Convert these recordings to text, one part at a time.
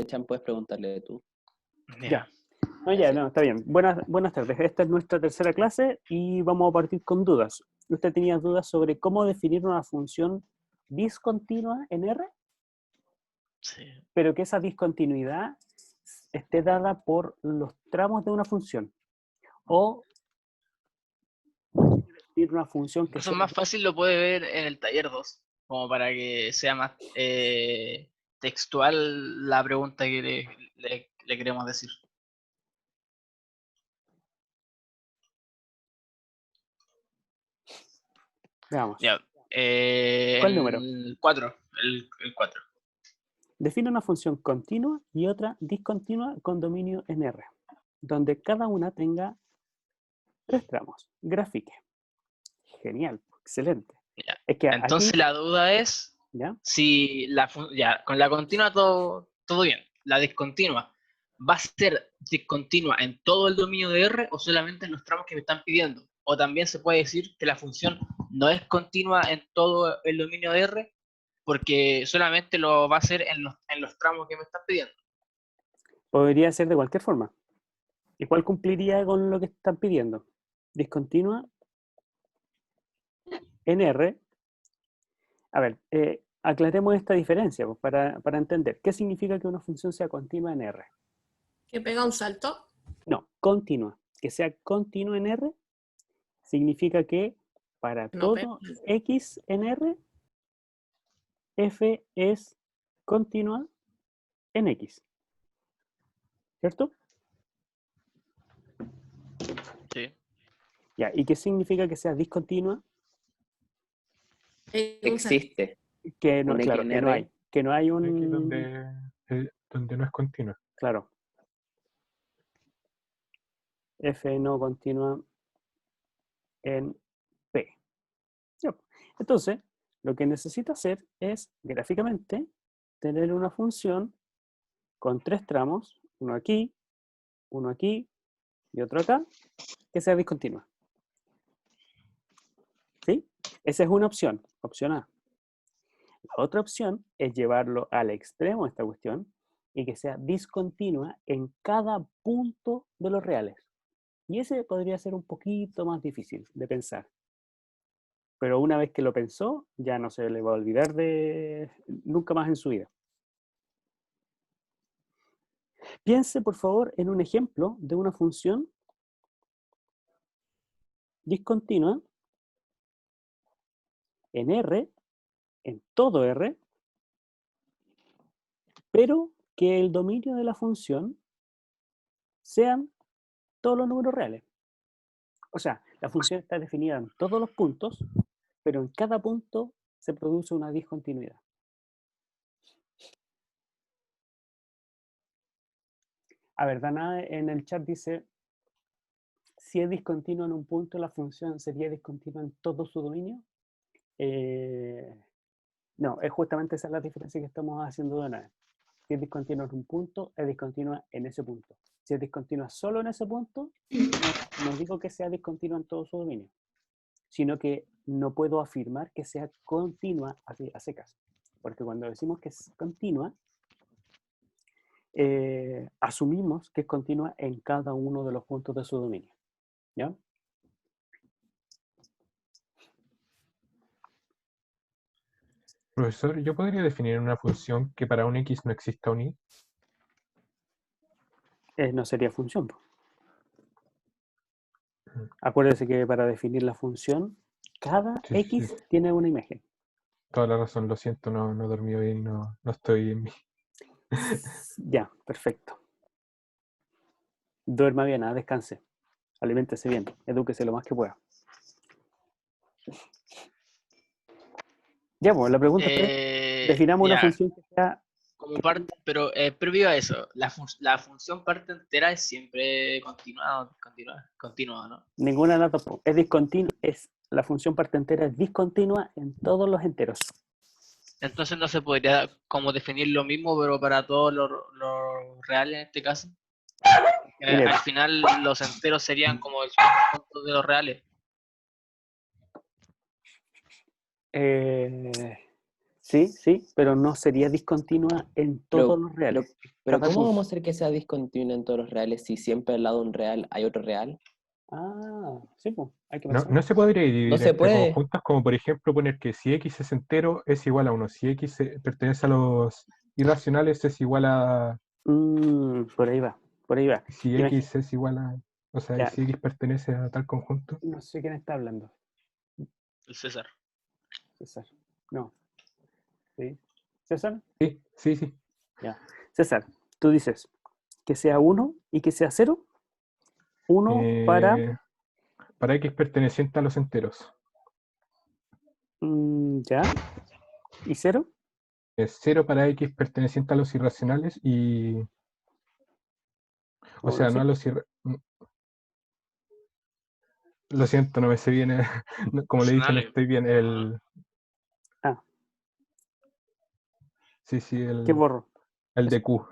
Chan, puedes preguntarle tú. Ya. No, ya, no, está bien. Buenas tardes. Esta es nuestra tercera clase y vamos a partir con dudas. ¿Usted tenía dudas sobre cómo definir una función discontinua en R? Sí. Pero que esa discontinuidad esté dada por los tramos de una función. O definir una función que Eso sea... más fácil lo puede ver en el taller 2, como para que sea más textual la pregunta que le queremos decir. Veamos. Ya. ¿Cuál número? El 4. El 4. Define una función continua y otra discontinua con dominio en R, donde cada una tenga 3 tramos. Grafique. Genial, excelente. Ya. Es que Entonces aquí, la duda es ¿ya? si ya, con la continua todo bien. La discontinua, ¿va a ser discontinua en todo el dominio de R o solamente en los tramos que me están pidiendo? O también se puede decir que la función no es continua en todo el dominio de R porque solamente lo va a hacer en los tramos que me están pidiendo. Podría ser de cualquier forma. ¿Y cuál cumpliría con lo que están pidiendo? Discontinua en R. A ver, aclaremos esta diferencia pues, para entender. ¿Qué significa que una función sea continua en R? Que pega un salto. No, continua. Que sea continua en R significa que para No pega. todo X en R, F es continua en X. ¿Cierto? Sí. Ya, ¿y qué significa que sea discontinua? Pega un salto. Existe. Que no, Un claro, X en que no R. hay. Que no hay Aquí un... donde no es continua. Claro. F no continua en P. Ya. Entonces, lo que necesito hacer es, gráficamente, tener una función con 3 tramos, uno aquí y otro acá, que sea discontinua. ¿Sí? Esa es una opción, opción A. La otra opción es llevarlo al extremo de esta cuestión y que sea discontinua en cada punto de los reales. Y ese podría ser un poquito más difícil de pensar. Pero una vez que lo pensó, ya no se le va a olvidar de nunca más en su vida. Piense, por favor, en un ejemplo de una función discontinua en R, en todo R, pero que el dominio de la función sean todos los números reales. O sea, la función está definida en todos los puntos, pero en cada punto se produce una discontinuidad. A ver, Dana en el chat dice, si es discontinua en un punto, la función sería discontinua en todo su dominio. No, es justamente esa la diferencia que estamos haciendo de nada. Si es discontinua en un punto, es discontinua en ese punto. Si es discontinua solo en ese punto, no digo que sea discontinua en todo su dominio, sino que no puedo afirmar que sea continua así, a secas. Porque cuando decimos que es continua, asumimos que es continua en cada uno de los puntos de su dominio. ¿Ya? Profesor, ¿yo podría definir una función que para un X no exista un Y? No sería función. Acuérdese que para definir la función, cada Sí, X sí. tiene una imagen. Toda la razón, lo siento, no he dormido bien, no estoy en mí. Ya, perfecto. Duerma bien, descanse. Aliméntese bien, edúquese lo más que pueda. Ya, pues la pregunta es, definamos una Ya, función que sea... como parte, pero previo a eso, la función parte entera es siempre continua, ¿no? Ninguna de las dos es discontinua, la función parte entera es discontinua en todos los enteros. Entonces no se podría como definir lo mismo, pero para todos los reales en este caso. Mire, Al final los enteros serían como el conjunto de los reales. Sí, sí, pero no sería discontinua en todos los reales. Pero Cada ¿cómo punto. vamos a hacer que sea discontinua en todos los reales si siempre al lado de un real hay otro real? Ah, sí, pues, hay que No, pensar. no se podría No dividir se entre puede. conjuntos, como por ejemplo poner que si X es entero es igual a 1, si X pertenece a los irracionales es igual a, Por ahí va, por ahí va. si X es igual a, o sea, Ya, si X pertenece a tal conjunto. no sé quién está hablando. El César. César. No. ¿Sí? ¿César? Sí, sí, sí. Ya. César, tú dices que sea 1 y que sea 0. 1 para, Eh, para X perteneciente a los enteros. ya, y 0. Es 0 para X perteneciente a los irracionales y, o sea, no a Sí. los lo siento, no me sé bien, como le dije, no Racionales. estoy bien. Ah, Sí, sí, ¿qué borro? el Eso. de Q.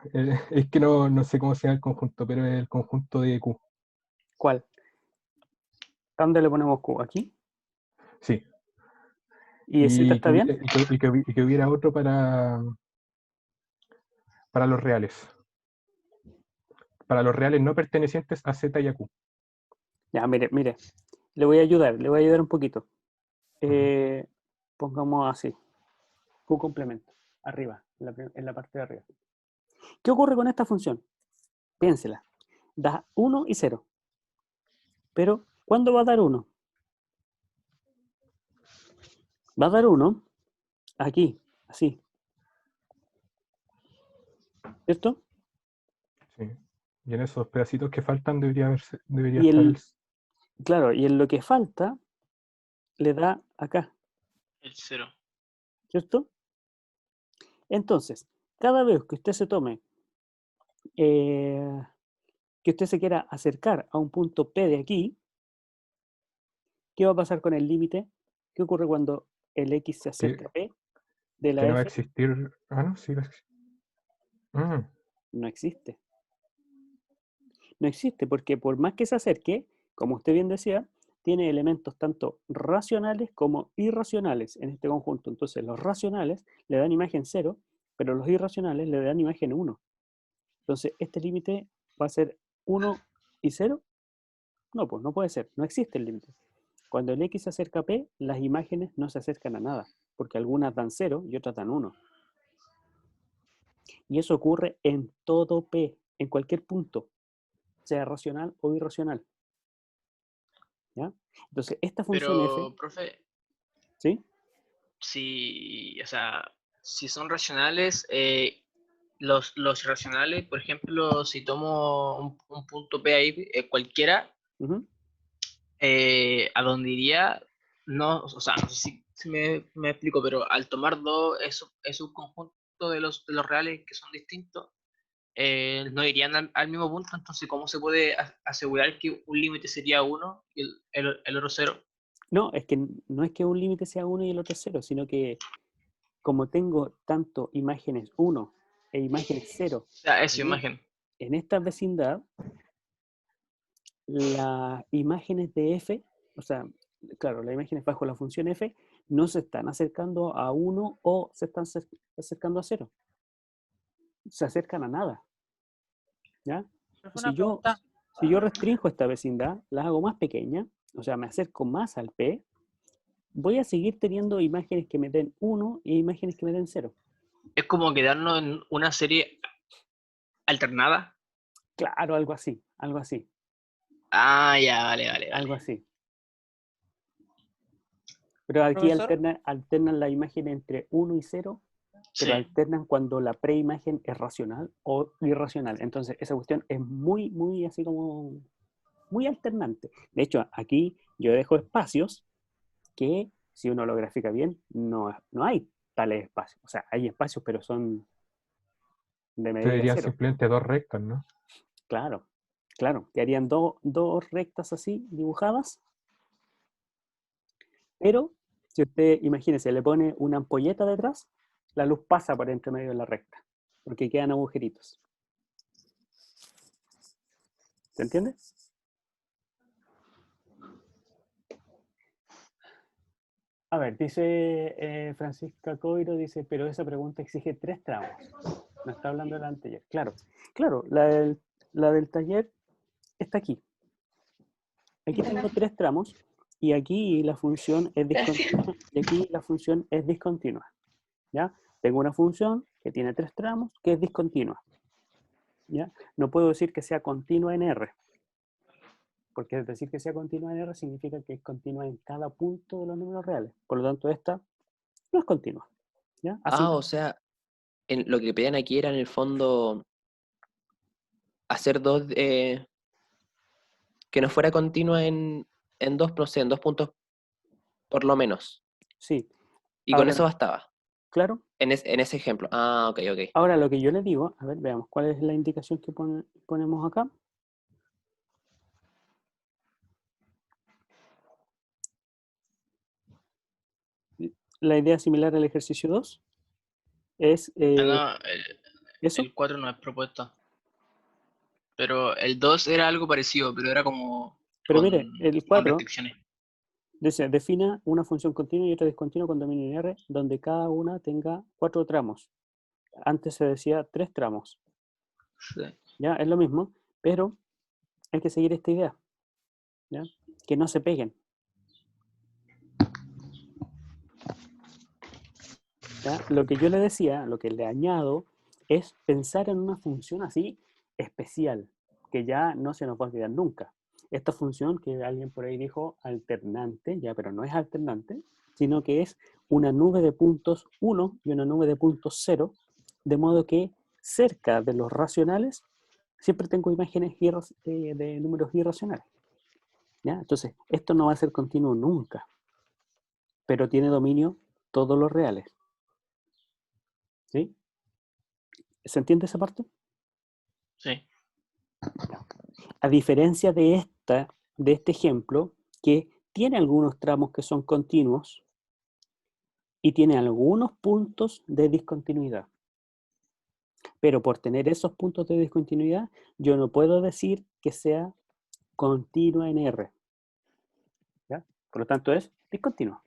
Es que no sé cómo se llama el conjunto, pero es el conjunto de Q. ¿Cuál? ¿A dónde le ponemos Q? ¿Aquí? Sí. ¿Y Z Y está bien? que hubiera otro para los reales. Para los reales no pertenecientes a Z y a Q. Ya, mire, mire. Le voy a ayudar un poquito. Ujú. Eh, Pongamos así. Q complemento. Arriba, en la parte de arriba. ¿Qué ocurre con esta función? Piénsela. Da 1 y 0. Pero, ¿cuándo va a dar 1? Va a dar 1 aquí, así. ¿Cierto? Sí. Y en esos pedacitos que faltan debería Y estar el... claro, y en lo que falta, le da acá, El 0. ¿cierto? Entonces, cada vez que usted se tome, que usted se quiera acercar a un punto P de aquí, ¿qué va a pasar con el límite? ¿Qué ocurre cuando el X se acerca Que, a P de que la no va a F? existir... Ah, no, sí va a existir. Mm, No existe. No existe porque por más que se acerque, como usted bien decía, tiene elementos tanto racionales como irracionales en este conjunto. Entonces, los racionales le dan imagen 0, pero los irracionales le dan imagen 1. Entonces, este límite va a ser 1 y 0. No, pues no puede ser, no existe el límite. Cuando el X se acerca a P, las imágenes no se acercan a nada, porque algunas dan 0 y otras dan 1. Y eso ocurre en todo P, en cualquier punto, sea racional o irracional. ¿Ya? Entonces, esta función F, Pero, profe, ¿sí? si, o sea, si son racionales, los irracionales, por ejemplo, si tomo un punto P ahí, cualquiera, Ujú. a donde iría, no, o sea, no sé si me explico, pero al tomar dos es un conjunto de los reales que son distintos, no irían al mismo punto, entonces, ¿cómo se puede asegurar que un límite sería uno y el otro cero? No, es que no es que un límite sea 1 y el otro 0, sino que como tengo tanto imágenes 1 e imágenes 0 O sea, es su en, imagen. en esta vecindad, las imágenes de f, o sea, claro, las imágenes bajo la función f, no se están acercando a 1 o se están acercando a 0. Se acercan a nada, ¿ya? Profe, Si una yo, pregunta. si yo restringo esta vecindad, la hago más pequeña, o sea, me acerco más al p, voy a seguir teniendo imágenes que me den 1 y imágenes que me den 0. Es como quedarnos en una serie alternada. Claro, algo así, algo así, Ah, ya, vale, vale, algo vale. así. Pero aquí Profesor, alternan la imagen entre 1 y 0, pero Sí. alternan cuando la preimagen es racional o irracional. Entonces, esa cuestión es muy, muy así como, muy alternante. De hecho, aquí yo dejo espacios que, si uno lo grafica bien, no hay tales espacios. O sea, hay espacios, pero son de medida Serían cero. simplemente dos rectas, ¿no? Claro, claro, que harían dos rectas así dibujadas, pero si usted, imagínese, le pone una ampolleta detrás, la luz pasa por entre medio de la recta, porque quedan agujeritos. ¿Se entiende? A ver, dice Francisca Coiro, dice, pero esa pregunta exige 3 tramos. No está hablando del taller. Claro, la del taller está aquí. Aquí tengo 3 tramos y aquí la función es discontinua y aquí la función es discontinua. ¿Ya? Tengo una función que tiene 3 tramos que es discontinua. ¿Ya? No puedo decir que sea continua en R, porque decir que sea continua en R significa que es continua en cada punto de los números reales. Por lo tanto, esta no es continua. ¿Ya? Así O sea, lo que pedían aquí era en el fondo hacer que no fuera continua en dos, no sé, en 2 puntos por lo menos. sí. Y con eso Ahora, bastaba. claro. En ese ejemplo. Ok, ok. Ahora lo que yo le digo, a ver, veamos, ¿cuál es la indicación que ponemos acá? La idea similar al ejercicio 2 es No, eso. el 4 no es propuesta. Pero el 2 era algo parecido, pero era como Pero mire, el con 4 restricciones. dice, defina una función continua y otra discontinua con dominio en R, donde cada una tenga 4 tramos. Antes se decía 3 tramos. Sí. ¿Ya? Es lo mismo, pero hay que seguir esta idea. ¿Ya? Que no se peguen. ¿Ya? Lo que yo le decía, lo que le añado, es pensar en una función así especial, que ya no se nos va a olvidar nunca. Esta función que alguien por ahí dijo alternante, ya, pero no es alternante, sino que es una nube de puntos 1 y una nube de puntos 0, de modo que cerca de los racionales siempre tengo imágenes de números irracionales. ¿Ya? Entonces, esto no va a ser continuo nunca, pero tiene dominio todos los reales. ¿Sí? ¿Se entiende esa parte? Sí. A diferencia de este ejemplo, que tiene algunos tramos que son continuos y tiene algunos puntos de discontinuidad. Pero por tener esos puntos de discontinuidad, yo no puedo decir que sea continua en R. ¿Ya? Por lo tanto, es discontinua.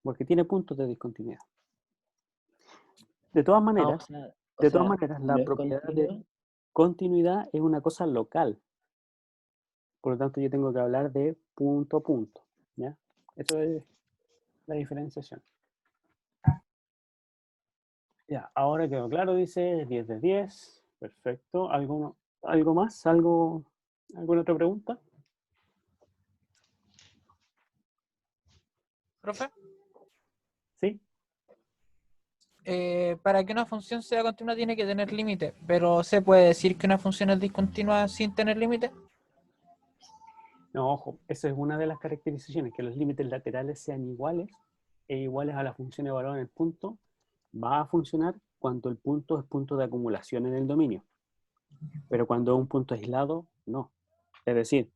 Porque tiene puntos de discontinuidad. De todas maneras, la no es propiedad de continua. continuidad es una cosa local. Por lo tanto, yo tengo que hablar de punto a punto. ¿Ya? Eso es la diferenciación. Ya, ahora quedó claro, dice 10 de 10. Perfecto. ¿Algo más? ¿Alguna otra pregunta? Profe, ¿Sí? para que una función sea continua tiene que tener límite, pero ¿se puede decir que una función es discontinua sin tener límite? No, ojo, esa es una de las caracterizaciones, que los límites laterales sean iguales e iguales a la función evaluada en el punto. Va a funcionar cuando el punto es punto de acumulación en el dominio. Pero cuando es un punto aislado, no. Es decir,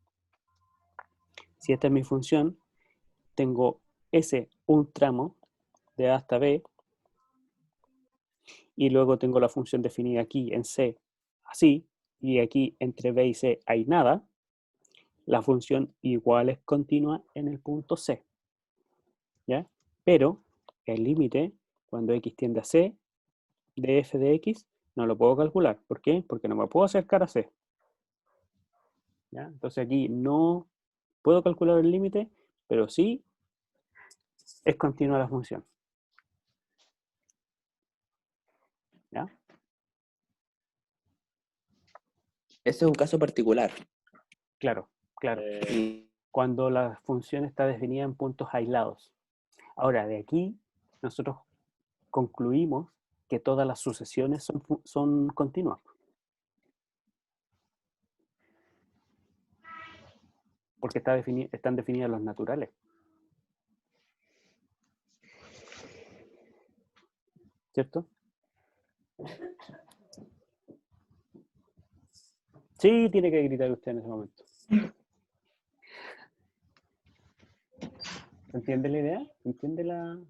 si esta es mi función, tengo un tramo de A hasta B, y luego tengo la función definida aquí en C así, y aquí entre B y C hay nada, la función igual es continua en el punto C. ¿Ya? Pero el límite, cuando x tiende a C, de f de x, no lo puedo calcular. ¿Por qué? Porque no me puedo acercar a C. ¿Ya? Entonces aquí no puedo calcular el límite, pero sí es continua la función. ¿Ya? Ese es un caso particular. Claro. Y Cuando la función está definida en puntos aislados. Ahora, de aquí, nosotros concluimos que todas las sucesiones son continuas. Porque están definidas los naturales. ¿Cierto? Sí, tiene que gritar usted en ese momento. ¿Se entiende la idea? ¿Se entiende lo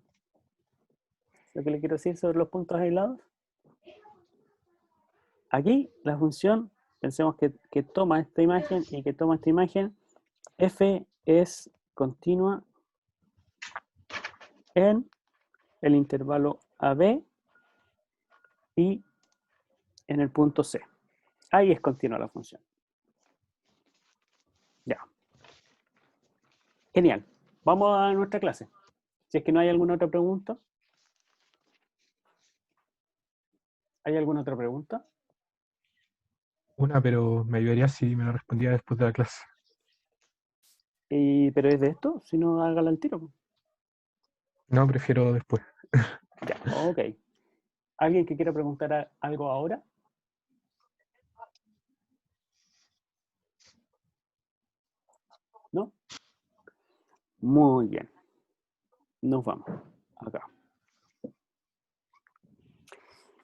que le quiero decir sobre los puntos aislados? Aquí la función, pensemos que toma esta imagen y que toma esta imagen, f es continua en el intervalo AB y en el punto C. Ahí es continua la función. Ya. Genial. Vamos a nuestra clase. Si es que no hay alguna otra pregunta. ¿Hay alguna otra pregunta? Una, pero me ayudaría si me la respondía después de la clase. ¿Pero es de esto? Si no, hágala al tiro. No, prefiero después. Ya, ok. ¿Alguien que quiera preguntar algo ahora? ¿No? Muy bien. Nos vamos. Acá.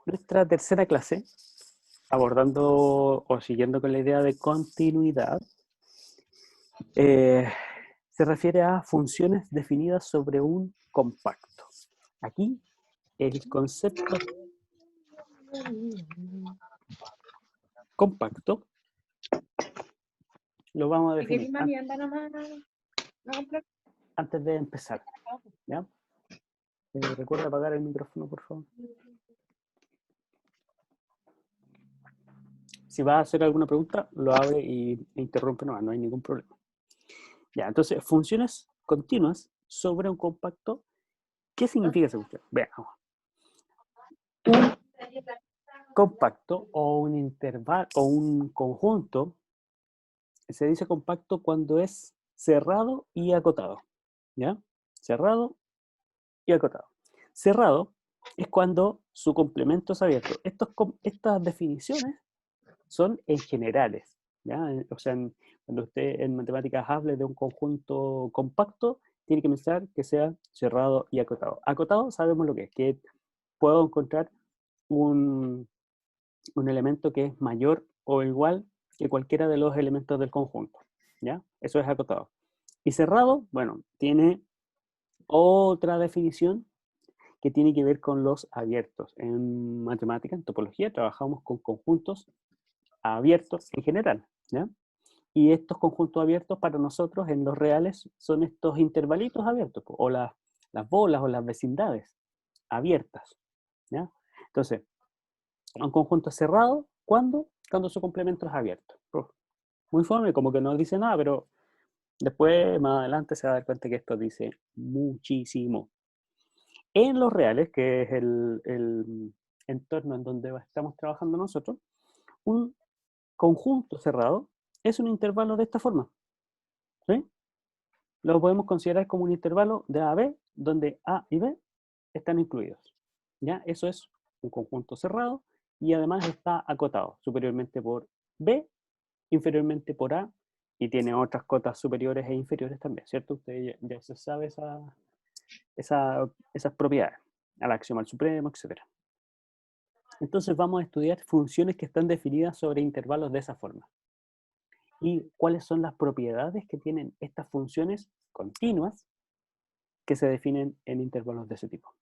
Nuestra tercera clase, abordando o siguiendo con la idea de continuidad, se refiere a funciones definidas sobre un compacto. Aquí el concepto compacto lo vamos a definir antes de empezar. ¿Ya? Recuerda apagar el micrófono, por favor. Si vas a hacer alguna pregunta, lo abre e interrumpe, no hay ningún problema. Ya, entonces, funciones continuas sobre un compacto. ¿Qué significa esa cuestión? Veamos. Un compacto o un intervalo o un conjunto se dice compacto cuando es cerrado y acotado. ¿Ya? Cerrado y acotado. Cerrado es cuando su complemento es abierto. Estas definiciones son en generales. ¿Ya? O sea, cuando usted en matemáticas hable de un conjunto compacto, tiene que pensar que sea cerrado y acotado. Acotado sabemos lo que puedo encontrar un elemento que es mayor o igual que cualquiera de los elementos del conjunto. ¿Ya? Eso es acotado. Y cerrado, bueno, tiene otra definición que tiene que ver con los abiertos. En matemática, en topología, trabajamos con conjuntos abiertos en general. ¿Ya? Y estos conjuntos abiertos para nosotros en los reales son estos intervalitos abiertos, o las bolas o las vecindades abiertas. ¿Ya? Entonces, un conjunto cerrado, ¿cuándo? Cuando su complemento es abierto. Muy fome, como que no dice nada, pero después, más adelante, se va a dar cuenta que esto dice muchísimo. En los reales, que es el entorno en donde estamos trabajando nosotros, un conjunto cerrado es un intervalo de esta forma. ¿Sí? Lo podemos considerar como un intervalo de A a B, donde A y B están incluidos. ¿Ya? Eso es un conjunto cerrado y además está acotado superiormente por B, inferiormente por A, y tiene otras cotas superiores e inferiores también, ¿cierto? Usted ya se sabe esas propiedades, al axiomal supremo, etc. Entonces vamos a estudiar funciones que están definidas sobre intervalos de esa forma. ¿Y cuáles son las propiedades que tienen estas funciones continuas que se definen en intervalos de ese tipo?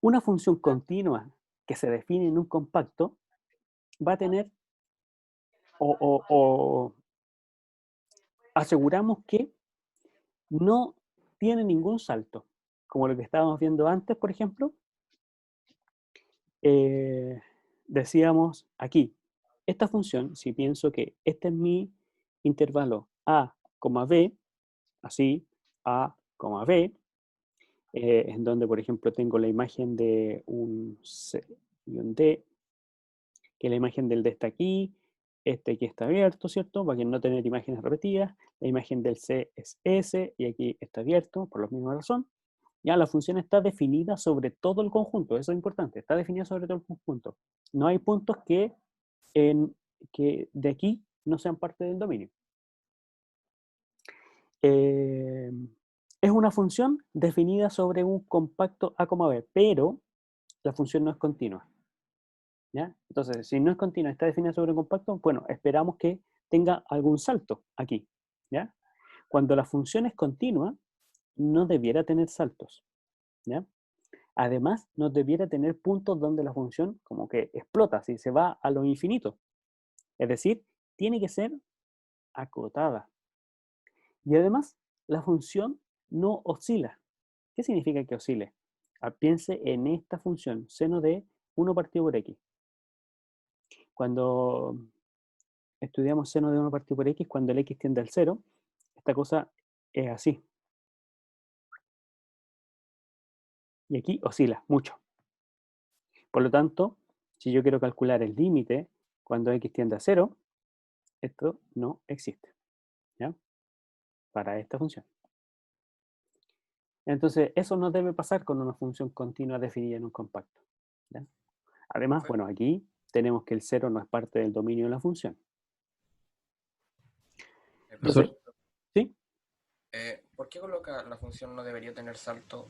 Una función continua que se define en un compacto va a tener o aseguramos que no tiene ningún salto, como lo que estábamos viendo antes, por ejemplo. Decíamos aquí, esta función, si pienso que este es mi intervalo A, B, así, A, B, en donde, por ejemplo, tengo la imagen de un C y un D, que la imagen del D está aquí, este aquí está abierto, ¿cierto? Para que no tener imágenes repetidas. La imagen del C es S y aquí está abierto, por la misma razón. Ya la función está definida sobre todo el conjunto, eso es importante, está definida sobre todo el conjunto. No hay puntos que de aquí no sean parte del dominio. Es una función definida sobre un compacto A, B, pero la función no es continua. ¿Ya? Entonces, si no es continua, está definida sobre un compacto, bueno, esperamos que tenga algún salto aquí. ¿Ya? Cuando la función es continua, no debiera tener saltos. ¿Ya? Además, no debiera tener puntos donde la función como que explota, si se va a lo infinito. Es decir, tiene que ser acotada. Y además, la función no oscila. ¿Qué significa que oscile? Piense en esta función, seno de 1 partido por x. Cuando estudiamos seno de 1 partido por x, cuando el x tiende al 0, esta cosa es así. Y aquí oscila mucho. Por lo tanto, si yo quiero calcular el límite cuando x tiende a 0, esto no existe, ¿ya? Para esta función. Entonces, eso no debe pasar con una función continua definida en un compacto, ¿ya? Además, bueno, aquí tenemos que el 0 no es parte del dominio de la función. Entonces, Profesor, ¿sí? ¿por qué coloca la función no debería tener salto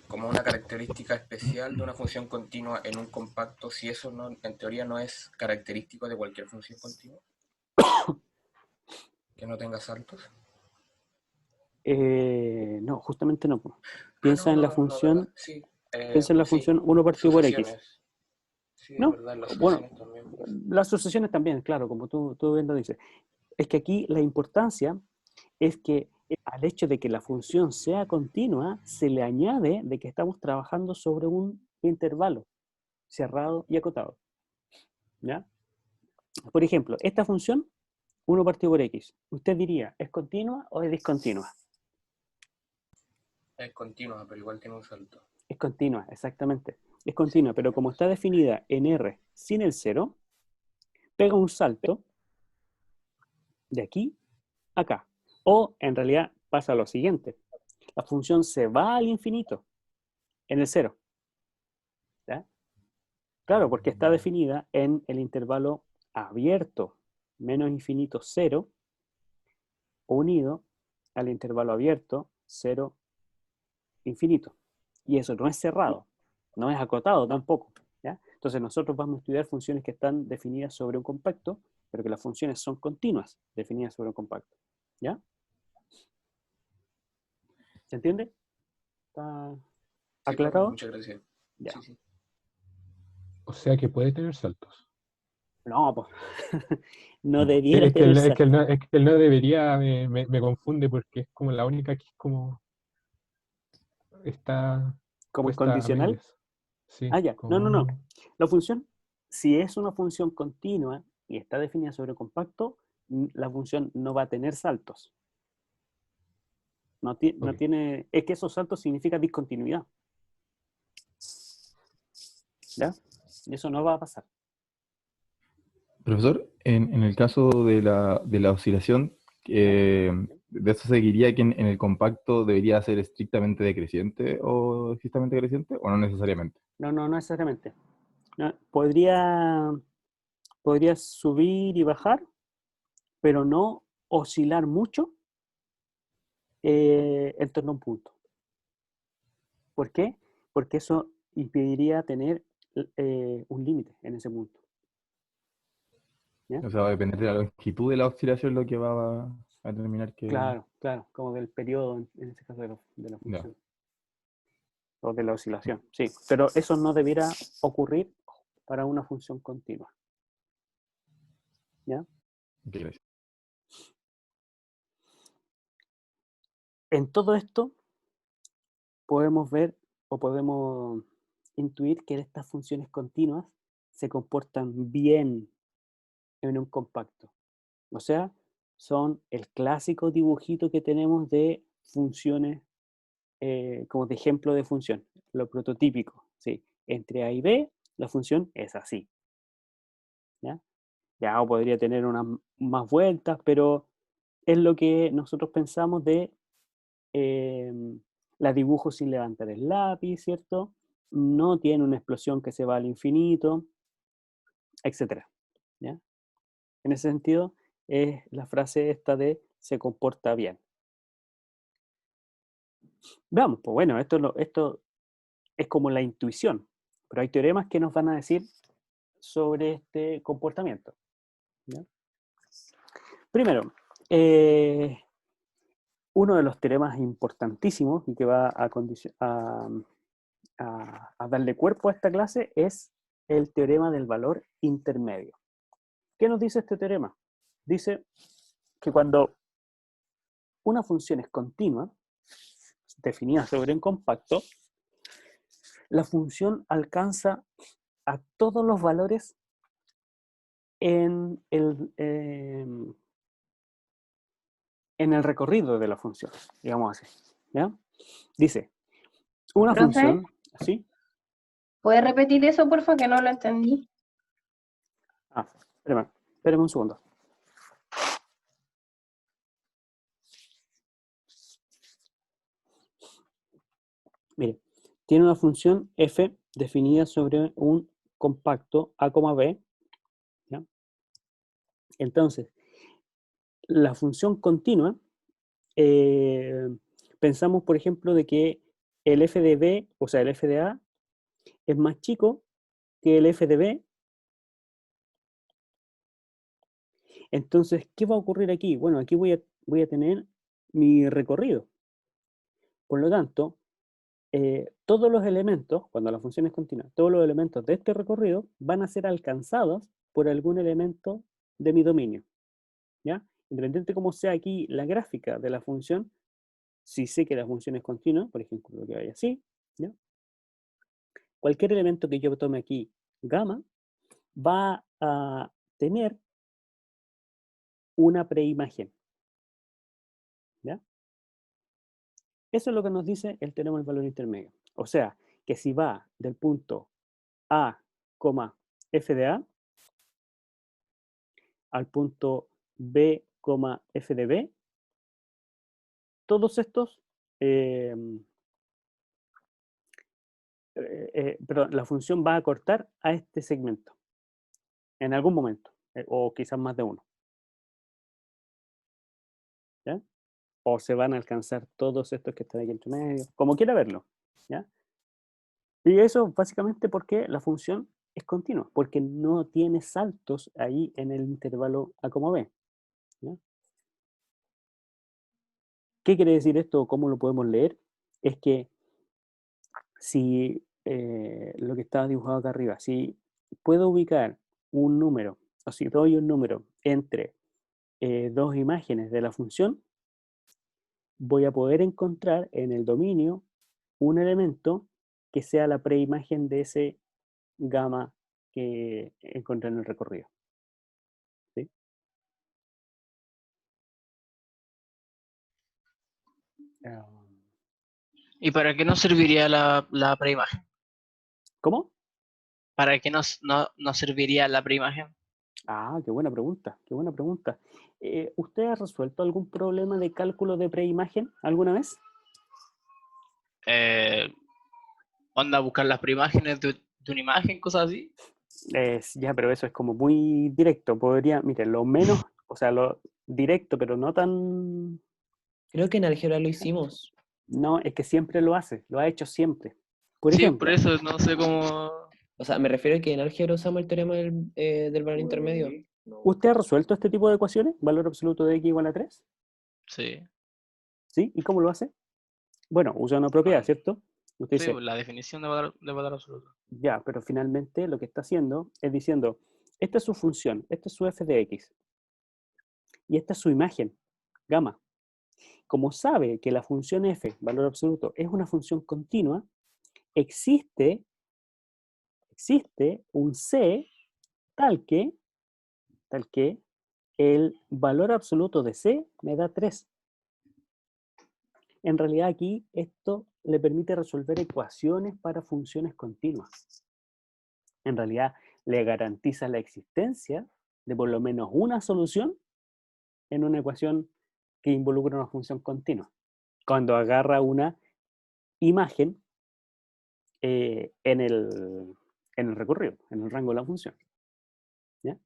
como una característica especial de una función continua en un compacto si eso no, en teoría no es característico de cualquier función continua? ¿Que no tenga saltos? No, justamente no. Piensa en la No, ¿verdad? función, Sí, piensa en la sí, función 1 partido por x. sucesiones. Sí, es ¿No? verdad, las Bueno, sucesiones también. Pues. las sucesiones también, claro, como tú bien lo dices. Es que aquí la importancia es que al hecho de que la función sea continua, se le añade de que estamos trabajando sobre un intervalo cerrado y acotado, ¿ya? Por ejemplo, esta función, 1 partido por x, usted diría, ¿es continua o es discontinua? Es continua, pero igual tiene un salto. Es continua, exactamente. Es continua, pero como está definida en R sin el 0, pega un salto de aquí a acá. O en realidad pasa lo siguiente. La función se va al infinito en el 0. ¿Ya? Claro, porque está definida en el intervalo abierto menos infinito 0 unido al intervalo abierto 0 infinito. Y eso no es cerrado, no es acotado tampoco, ¿ya? Entonces nosotros vamos a estudiar funciones que están definidas sobre un compacto, pero que las funciones son continuas definidas sobre un compacto, ¿ya? ¿Se entiende? ¿Está Sí, aclarado? muchas gracias. Ya. Sí, sí. O sea que puede tener saltos. No, pues, no No, debiera es que tener es que salto. es que el no debería me confunde porque es como la única que es como está ¿Como puesta a incondicional? medias. Sí, Ah, ya. No, no, no. como La función, si es una función continua y está definida sobre compacto, la función no va a tener saltos. No ok. tiene, es que esos saltos significan discontinuidad. ¿Ya? Y eso no va a pasar. Profesor, en el caso de la oscilación, ¿Ya? ¿de eso seguiría que en el compacto debería ser estrictamente decreciente o estrictamente creciente o no necesariamente? No, no, no necesariamente. No, podría subir y bajar, pero no oscilar mucho en torno a un punto. ¿Por qué? Porque eso impediría tener un límite en ese punto. ¿Ya? O sea, va a depender de la longitud de la oscilación lo que va a determinar que... Claro, claro, como del periodo, en este caso de la Ya, función, o de la oscilación, sí. Pero eso no debiera ocurrir para una función continua. ¿Ya? ok, gracias. En todo esto podemos ver o podemos intuir que estas funciones continuas se comportan bien en un compacto. O sea, son el clásico dibujito que tenemos de funciones, como de ejemplo de función, lo prototípico. ¿Sí? Entre A y B, la función es así. ¿Ya? Ya, o podría tener unas más vueltas, pero es lo que nosotros pensamos de la dibujo sin levantar el lápiz, ¿cierto? No tiene una explosión que se va al infinito, etc. ¿Ya? En ese sentido, es la frase esta de se comporta bien. Veamos, pues bueno, esto es como la intuición, pero hay teoremas que nos van a decir sobre este comportamiento. ¿Ya? Primero, uno de los teoremas importantísimos y que va a darle cuerpo a esta clase es el teorema del valor intermedio. ¿Qué nos dice este teorema? Dice que cuando una función es continua, definida sobre un compacto, la función alcanza a todos los valores en el recorrido de la función, digamos así. ¿Ya? Dice, una Profe, función, ¿sí? ¿puedes repetir eso, por favor, que no lo entendí? Espérame un segundo. Mire, tiene una función f definida sobre un compacto a, b. ¿Ya? Entonces, la función continua, pensamos, por ejemplo, de que el f de b, o sea, el f de a, es más chico que el f de b. Entonces, ¿qué va a ocurrir aquí? Bueno, aquí voy a tener mi recorrido. Por lo tanto, todos los elementos, cuando la función es continua, todos los elementos de este recorrido van a ser alcanzados por algún elemento de mi dominio. ¿Ya? Independiente de cómo sea aquí la gráfica de la función, si sé que la función es continua, por ejemplo, lo que vaya así, ¿ya? Cualquier elemento que yo tome aquí, gamma, va a tener una preimagen. ¿Ya? Eso es lo que nos dice el teorema del valor intermedio. O sea, que si va del punto A, f de A, al punto B, f de B, todos estos, perdón, la función va a cortar a este segmento en algún momento, o quizás más de uno. ¿Ya? O se van a alcanzar todos estos que están aquí entre medio, como quiera verlo. ¿Ya? Y eso básicamente porque la función es continua, porque no tiene saltos ahí en el intervalo a, b. ¿Ya? ¿Qué quiere decir esto? ¿Cómo lo podemos leer? Es que si lo que está dibujado acá arriba, si puedo ubicar un número, o si doy un número entre dos imágenes de la función, voy a poder encontrar en el dominio un elemento que sea la preimagen de ese gamma que encontré en el recorrido. ¿Sí? ¿Y para qué nos serviría la preimagen? ¿Cómo? ¿Para qué nos serviría la preimagen? Ah, qué buena pregunta, qué buena pregunta. ¿Usted ha resuelto algún problema de cálculo de preimagen alguna vez? ¿Onda buscar las preimágenes de una imagen, cosas así? Ya, pero eso es como muy directo. Podría, mire, lo menos, o sea, lo directo, pero no tan... Creo que en álgebra lo hicimos. No, es que siempre lo hace, lo ha hecho siempre. Por Sí, por ejemplo, eso no sé cómo... O sea, me refiero a que en álgebra usamos el teorema del valor intermedio. ¿usted ha resuelto este tipo de ecuaciones? ¿Valor absoluto de x igual a 3? Sí. ¿Sí? ¿Y cómo lo hace? Bueno, usa una propiedad, ¿cierto? Usted Sí, dice, la definición de valor absoluto. ya, pero finalmente lo que está haciendo es diciendo, esta es su función, esta es su f de x, y esta es su imagen, gamma. Como sabe que la función f, valor absoluto, es una función continua, existe un c tal que el valor absoluto de c me da 3. En realidad aquí esto le permite resolver ecuaciones para funciones continuas. En realidad le garantiza la existencia de por lo menos una solución en una ecuación que involucra una función continua. Cuando agarra una imagen en el recorrido, en el rango de la función. ¿Ya?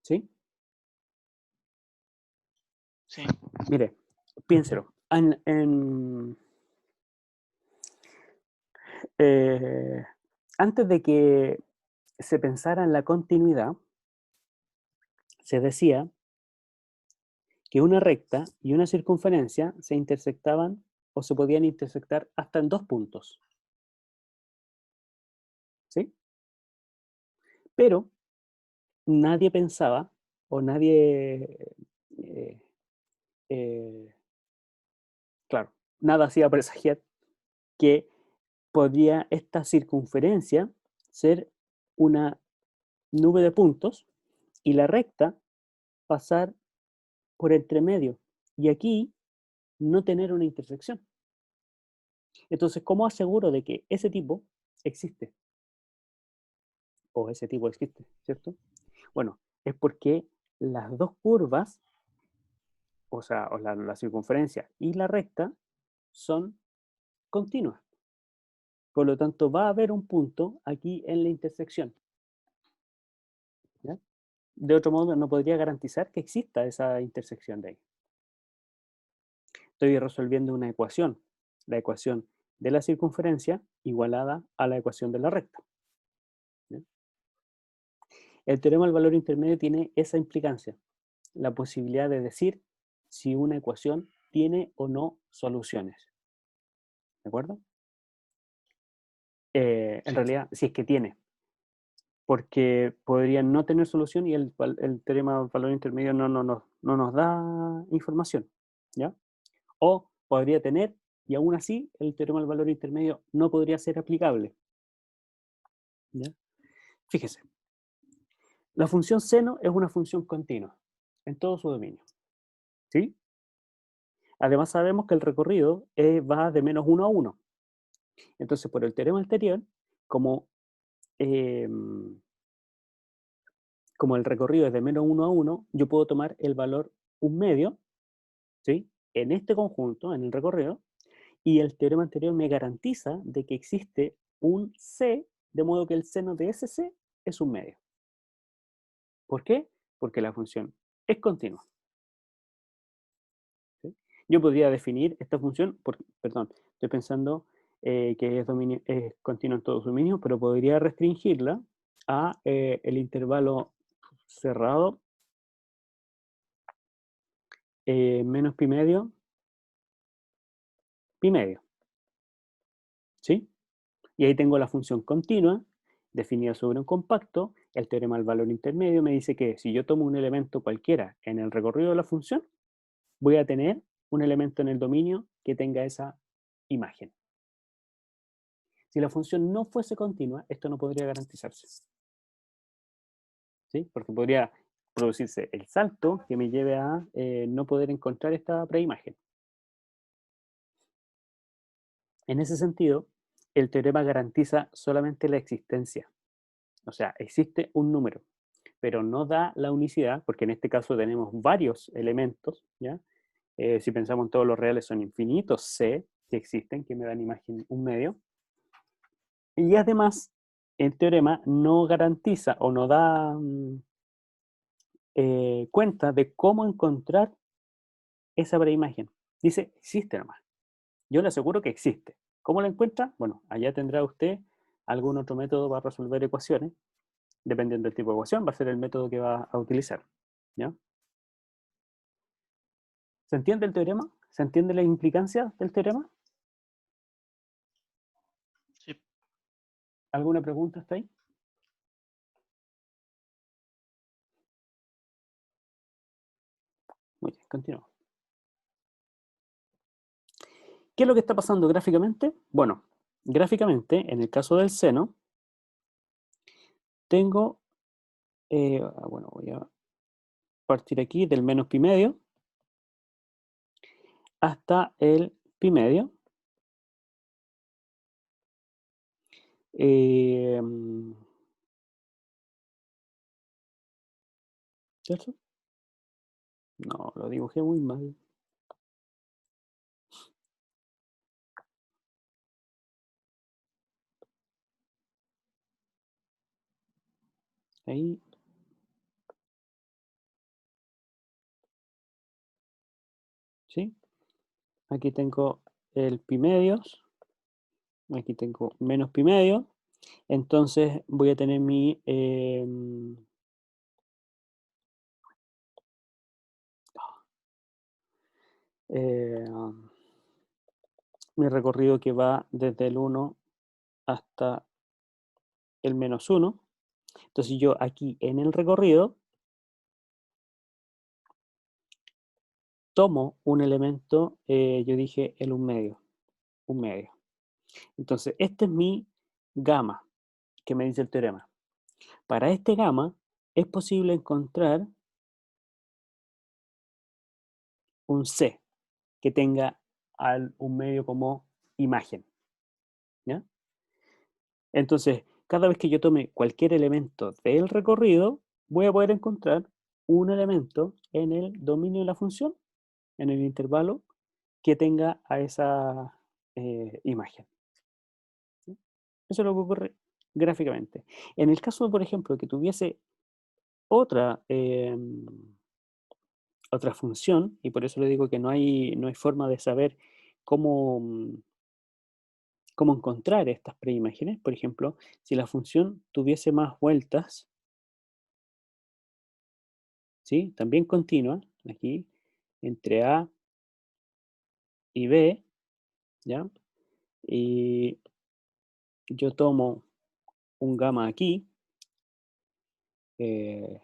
¿Sí? Sí. Mire, piénselo. Antes de que se pensara en la continuidad, se decía que una recta y una circunferencia se intersectaban o se podían intersectar hasta en 2 puntos. ¿Sí? Pero nadie pensaba o nadie, eh, eh, claro, nada hacía presagiar que podría esta circunferencia ser una nube de puntos y la recta pasar por entre medio y aquí no tener una intersección. Entonces, ¿cómo aseguro de que ese tipo existe? O ese tipo existe, ¿cierto? Bueno, es porque las dos curvas, o sea, la circunferencia y la recta, son continuas. Por lo tanto, va a haber un punto aquí en la intersección. ¿Ya? De otro modo, no podría garantizar que exista esa intersección de ahí. Estoy resolviendo una ecuación, la ecuación de la circunferencia igualada a la ecuación de la recta. ¿Ya? El teorema del valor intermedio tiene esa implicancia, la posibilidad de decir si una ecuación tiene o no soluciones. ¿De acuerdo? En realidad, si es que tiene, porque podría no tener solución y el teorema del valor intermedio no nos da información, ¿ya? O podría tener, y aún así el teorema del valor intermedio no podría ser aplicable, ¿ya? Fíjese, la función seno es una función continua en todo su dominio, ¿sí? Además sabemos que el recorrido va de menos 1 a 1. Entonces, por el teorema anterior, como como el recorrido es de menos 1 a 1, yo puedo tomar el valor 1/2, ¿sí? En este conjunto, en el recorrido, y el teorema anterior me garantiza de que existe un C, de modo que el seno de ese C es 1/2. ¿Por qué? Porque la función es continua. ¿Sí? Yo podría definir esta función, perdón, estoy pensando que es continua en todo su dominio, pero podría restringirla a el intervalo cerrado menos pi medio, ¿sí? Y ahí tengo la función continua definida sobre un compacto. El teorema del valor intermedio me dice que si yo tomo un elemento cualquiera en el recorrido de la función, voy a tener un elemento en el dominio que tenga esa imagen. Si la función no fuese continua, esto no podría garantizarse, ¿sí? Porque podría producirse el salto que me lleve a no poder encontrar esta preimagen. En ese sentido, el teorema garantiza solamente la existencia. O sea, existe un número, pero no da la unicidad, porque en este caso tenemos varios elementos, ¿ya? Si pensamos en todos los reales, son infinitos C que existen, que me dan imagen 1/2. Y además, el teorema no garantiza o no da cuenta de cómo encontrar esa preimagen. Dice, existe nomás. Yo le aseguro que existe. ¿Cómo la encuentra? Bueno, allá tendrá usted algún otro método para resolver ecuaciones. Dependiendo del tipo de ecuación, va a ser el método que va a utilizar. ¿Ya? ¿Se entiende el teorema? ¿Se entiende la implicancia del teorema? Sí. ¿Alguna pregunta hasta ahí? Muy bien, continuamos. ¿Qué es lo que está pasando gráficamente? Bueno, gráficamente, en el caso del seno, tengo, bueno, voy a partir aquí del menos pi medio hasta el pi medio. ¿Cierto? No, lo dibujé muy mal. Ahí. ¿Sí? Aquí tengo el pi medios. Aquí tengo menos pi medio. Entonces voy a tener mi mi recorrido que va desde el 1 hasta el menos 1. Entonces yo aquí en el recorrido tomo un elemento, yo dije el 1/2. Entonces este es mi gamma, que me dice el teorema. Para este gamma es posible encontrar un C que tenga al 1/2 como imagen, ¿ya? Entonces, cada vez que yo tome cualquier elemento del recorrido, voy a poder encontrar un elemento en el dominio de la función, en el intervalo, que tenga a esa imagen. ¿Sí? Eso es lo que ocurre gráficamente. En el caso, por ejemplo, que tuviese otra, otra función, y por eso le digo que no hay forma de saber cómo, cómo encontrar estas preimágenes. Por ejemplo, si la función tuviese más vueltas, ¿sí? También continua, aquí, entre A y B, ¿ya? Y yo tomo un gamma aquí.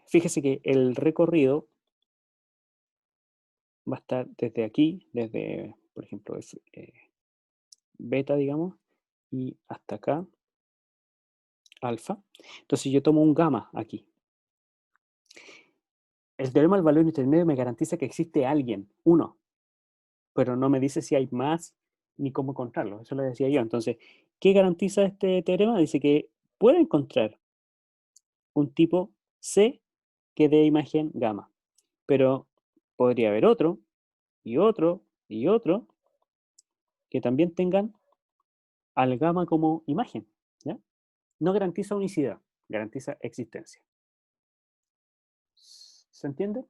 Fíjese que el recorrido va a estar desde aquí, desde, por ejemplo, beta, digamos, y hasta acá, alfa. Entonces yo tomo un gamma aquí. El teorema del valor intermedio me garantiza que existe alguien, uno, pero no me dice si hay más ni cómo encontrarlo. Eso lo decía yo. Entonces, ¿qué garantiza este teorema? Dice que puede encontrar un tipo C que dé imagen gamma, pero podría haber otro, y otro, y otro, que también tengan al gamma como imagen, ¿ya? No garantiza unicidad, garantiza existencia. ¿Se entiende?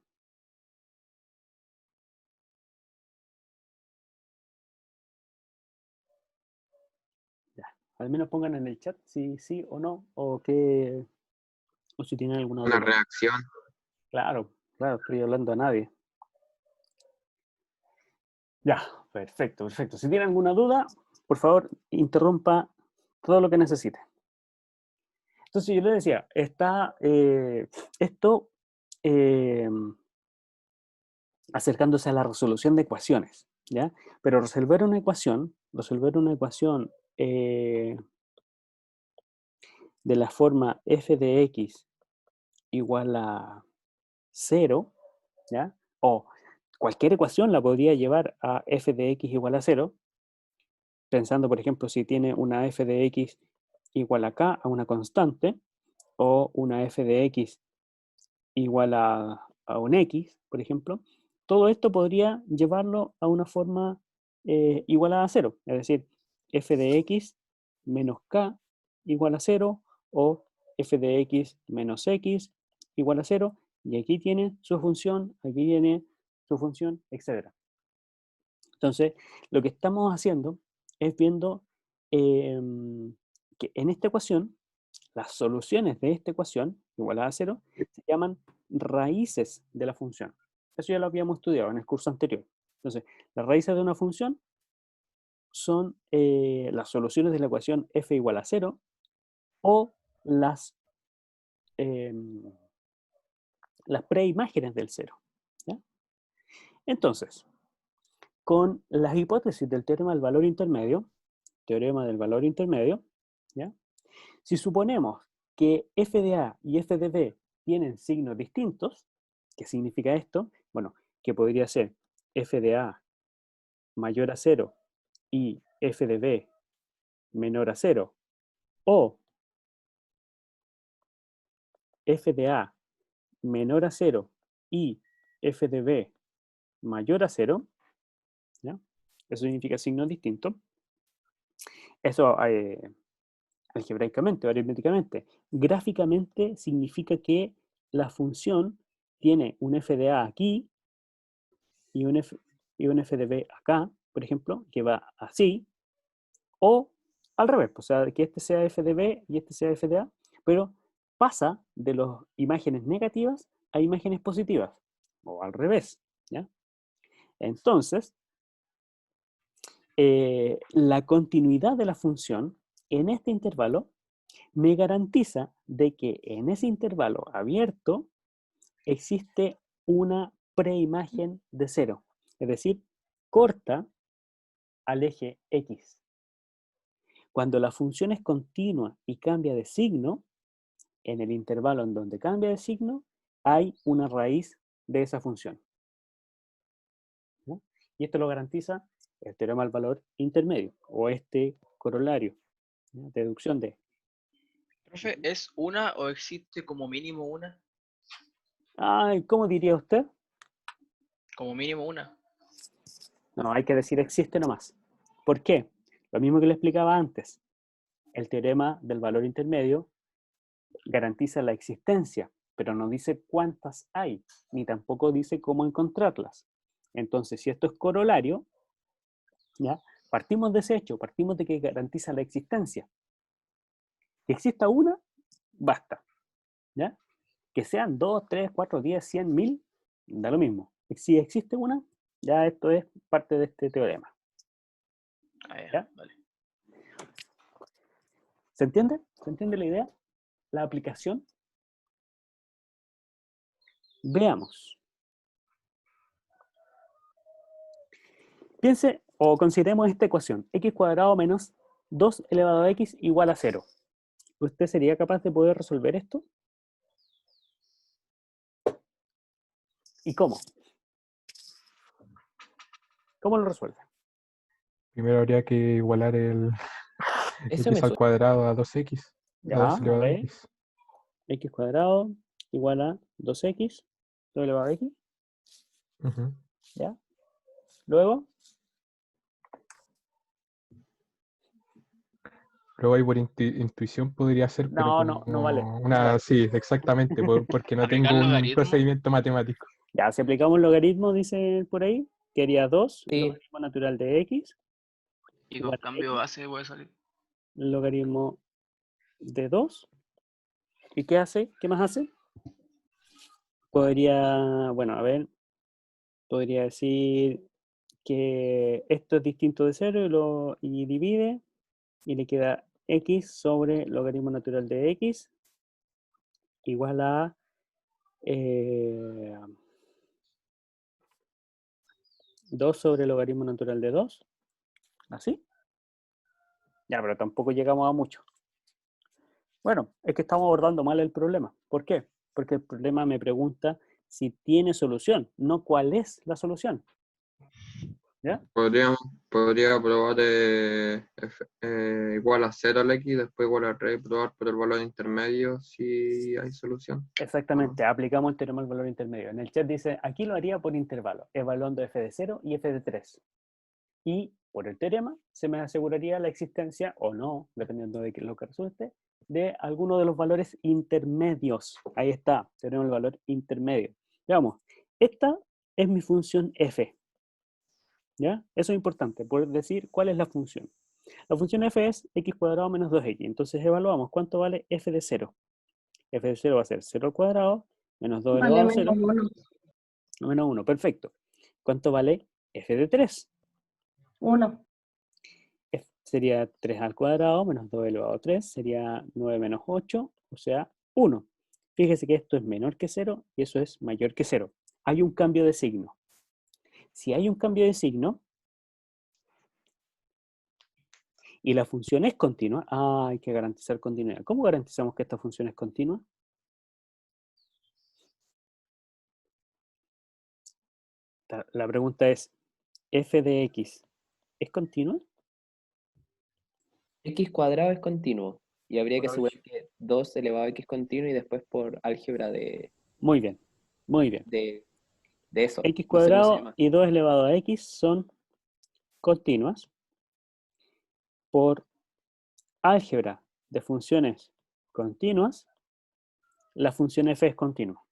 Ya. Al menos pongan en el chat si sí o no, o si tienen alguna Una duda. reacción. Claro, claro, estoy hablando a nadie. Ya, perfecto, perfecto. Si tienen alguna duda, por favor, interrumpa todo lo que necesite. Entonces yo le decía, está esto acercándose a la resolución de ecuaciones, ¿ya? Pero resolver una ecuación de la forma f de x igual a 0, ¿ya? O cualquier ecuación la podría llevar a f de x igual a 0, pensando, por ejemplo, si tiene una f de x igual a k, a una constante, o una f de x igual a un x, por ejemplo, todo esto podría llevarlo a una forma igual a 0, es decir, f de x menos k igual a 0, o f de x menos x igual a 0, y aquí tiene su función, aquí tiene su función, etc. Entonces, lo que estamos haciendo es viendo que en esta ecuación, las soluciones de esta ecuación, igual a 0, se llaman raíces de la función. Eso ya lo habíamos estudiado en el curso anterior. Entonces, las raíces de una función son las soluciones de la ecuación f igual a 0 o las preimágenes del 0. ¿Ya? Entonces, con las hipótesis del teorema del valor intermedio, ¿ya? Si suponemos que f de a y f de b tienen signos distintos, ¿qué significa esto? Bueno, que podría ser f de a mayor a 0 y f de b menor a 0, o f de a menor a 0 y f de b mayor a 0, ¿ya? Eso significa signos distintos. Eso algebraicamente o aritméticamente. Gráficamente significa que la función tiene un f de a aquí y un f de b acá, por ejemplo, que va así, o al revés, o sea, que este sea f de b y este sea f de a, pero pasa de las imágenes negativas a imágenes positivas, o al revés, ¿ya? Entonces, la continuidad de la función en este intervalo me garantiza de que en ese intervalo abierto existe una preimagen de 0, es decir, corta al eje X. Cuando la función es continua y cambia de signo, en el intervalo en donde cambia de signo, hay una raíz de esa función. ¿No? Y esto lo garantiza el teorema del valor intermedio, o este corolario, ¿no? Deducción de. Profe, ¿es una o existe como mínimo una? Ay, ¿cómo diría usted? Como mínimo una. No, hay que decir existe nomás. ¿Por qué? Lo mismo que le explicaba antes. El teorema del valor intermedio garantiza la existencia, pero no dice cuántas hay, ni tampoco dice cómo encontrarlas. Entonces, si esto es corolario, ¿ya? Partimos de ese hecho, partimos de que garantiza la existencia. Que exista una, basta. ¿Ya? Que sean 2, 3, 4, 10, 100, 1000, da lo mismo. Si existe una, ya esto es parte de este teorema. ¿Ya? Vale. ¿Se entiende? ¿Se entiende la idea? La aplicación. Veamos. Piense o consideremos esta ecuación. X cuadrado menos 2 elevado a x igual a 0. ¿Usted sería capaz de poder resolver esto? ¿Y cómo? ¿Cómo lo resuelve? Primero habría que igualar el Eso me x al suena. cuadrado a 2x. A Ya, 2 a elevado a ver. x. X cuadrado igual a 2x, 2 elevado a x. Ujú. ¿Ya? Luego, Luego ahí por intuición podría ser, pero no vale. como una, sí, exactamente, porque no ¿Aplicar tengo un logaritmo? procedimiento matemático. Ya, si aplicamos logaritmo, dice por ahí, que haría 2 Sí. logaritmo natural de x Y igual con a cambio x, base puede salir. logaritmo de 2. ¿Y qué hace? ¿Qué más hace? Podría, bueno, a ver, podría decir que esto es distinto de 0 y divide, y le queda x sobre logaritmo natural de x igual a 2 sobre logaritmo natural de 2. ¿Así? Ya, pero tampoco llegamos a mucho. Bueno, es que estamos abordando mal el problema. ¿Por qué? Porque el problema me pregunta si tiene solución, no cuál es la solución. ¿Ya? Podría probar igual a 0 al x, después igual a 3 y probar por el valor intermedio si hay solución. Exactamente, aplicamos el teorema del valor intermedio. En el chat dice, aquí lo haría por intervalo, evaluando f de 0 y f de 3. Y por el teorema se me aseguraría la existencia, o no, dependiendo de lo que resulte, de alguno de los valores intermedios. Ahí está, tenemos el valor intermedio. Veamos, esta es mi función f. ¿Ya? Eso es importante, poder decir cuál es la función. La función f es x cuadrado menos 2x. Entonces evaluamos cuánto vale f de 0. F de 0 va a ser 0 al cuadrado menos 2 Vale elevado a 0. menos 1. Menos 1, perfecto. ¿Cuánto vale f de 3? 1. F sería 3 al cuadrado menos 2 elevado a 3, sería 9 menos 8, o sea, 1. Fíjese que esto es menor que 0 y eso es mayor que 0. Hay un cambio de signo. Si hay un cambio de signo y la función es continua, hay que garantizar continuidad. ¿Cómo garantizamos que esta función es continua? La pregunta es, ¿f de x es continua? X cuadrado es continuo. Y habría que Por asegurar que 2 elevado a x continuo y después por álgebra Muy bien, muy bien. de eso. X No sé cómo se cuadrado llama. y 2 elevado a x son continuas por álgebra de funciones continuas. La función f es continua,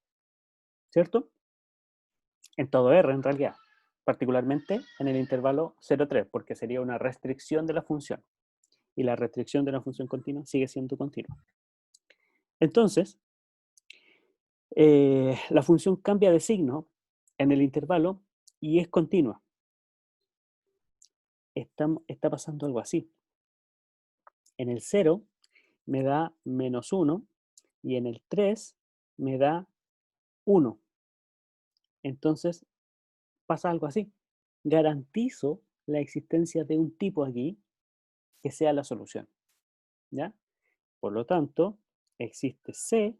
¿cierto? En todo R en realidad, particularmente en el intervalo 0,3, porque sería una restricción de la función. Y la restricción de la función continua sigue siendo continua. Entonces, la función cambia de signo en el intervalo y es continua. Está pasando algo así. En el 0 me da -1 y en el 3 me da 1. Entonces pasa algo así. Garantizo la existencia de un tipo aquí que sea la solución. ¿Ya? Por lo tanto, existe C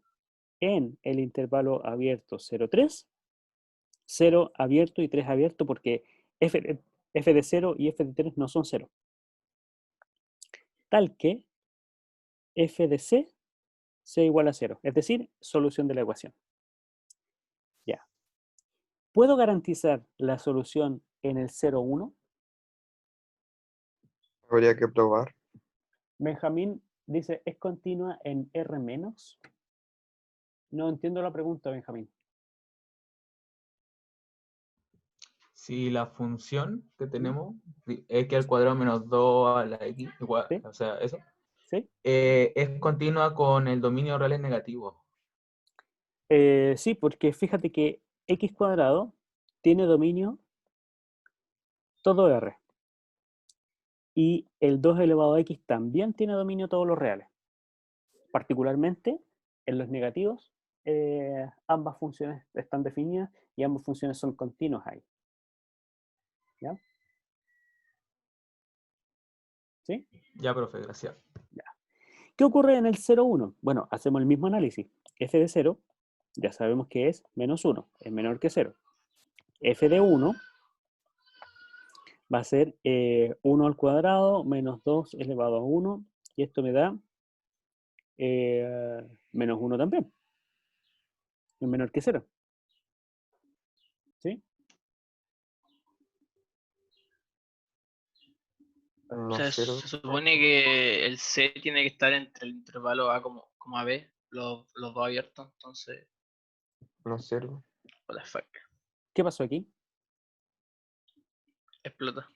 en el intervalo abierto 0, 3, 0 abierto y 3 abierto, porque f de 0 y f de 3 no son 0. Tal que f de C sea igual a 0, es decir, solución de la ecuación. Ya. ¿Puedo garantizar la solución en el 0, 1? Habría que probar. Benjamín dice, ¿es continua en R menos? No entiendo la pregunta, Benjamín. Si la función que tenemos x al cuadrado menos 2 a la x igual, ¿Sí? o sea, eso, ¿Sí? es continua con el dominio real es negativo. Sí, porque fíjate que x cuadrado tiene dominio todo R. Y el 2 elevado a x también tiene dominio todos los reales. Particularmente en los negativos, ambas funciones están definidas y ambas funciones son continuas ahí. ¿Ya? ¿Sí? Ya, profe, gracias. Ya. ¿Qué ocurre en el 0, 1? Bueno, hacemos el mismo análisis. F de 0, ya sabemos que es -1, es menor que 0. F de 1 va a ser 1 al cuadrado menos 2 elevado a 1, y esto me da -1 también. Es menor que 0. ¿Sí? O sea, se supone que el C tiene que estar entre el intervalo A como a B, los dos abiertos, entonces, No 0. what the fuck, ¿Qué pasó aquí? explota.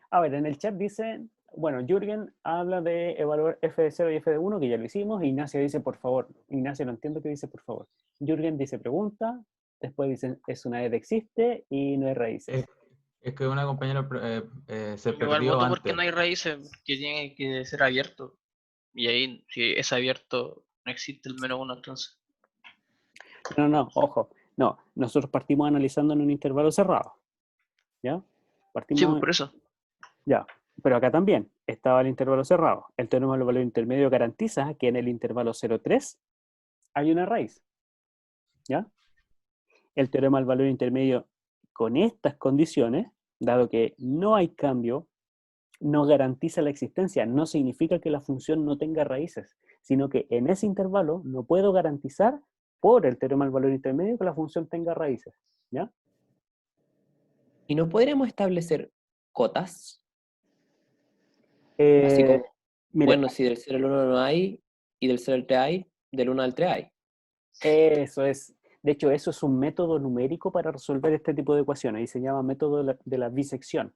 A ver, en el chat dicen, bueno, Jürgen habla de evaluar f de 0 y f de 1, que ya lo hicimos. Ignacio dice, por favor. Ignacio, no entiendo qué dice, por favor. Jürgen dice, pregunta. Después dicen, es una E de existe y no hay raíces. Es que una compañera se Yo igual perdió voto porque antes. no hay raíces, que tiene que ser abierto. Y ahí, si es abierto, no existe el -1 entonces. No, ojo. No, nosotros partimos analizando en un intervalo cerrado. ¿Ya? Sí, Partimos, pues por eso. ya. Pero acá también estaba el intervalo cerrado. El teorema del valor intermedio garantiza que en el intervalo 0,3 hay una raíz. ¿Ya? El teorema del valor intermedio con estas condiciones, dado que no hay cambio, no garantiza la existencia. No significa que la función no tenga raíces, sino que en ese intervalo no puedo garantizar por el teorema del valor intermedio que la función tenga raíces. ¿Ya? ¿Y no podríamos establecer cotas? Así como, Mira, bueno, si del 0 al 1 no hay, y del 0 al 3 hay, del 1 al 3 hay. eso es. De hecho, eso es un método numérico para resolver este tipo de ecuaciones y se llama método de la bisección.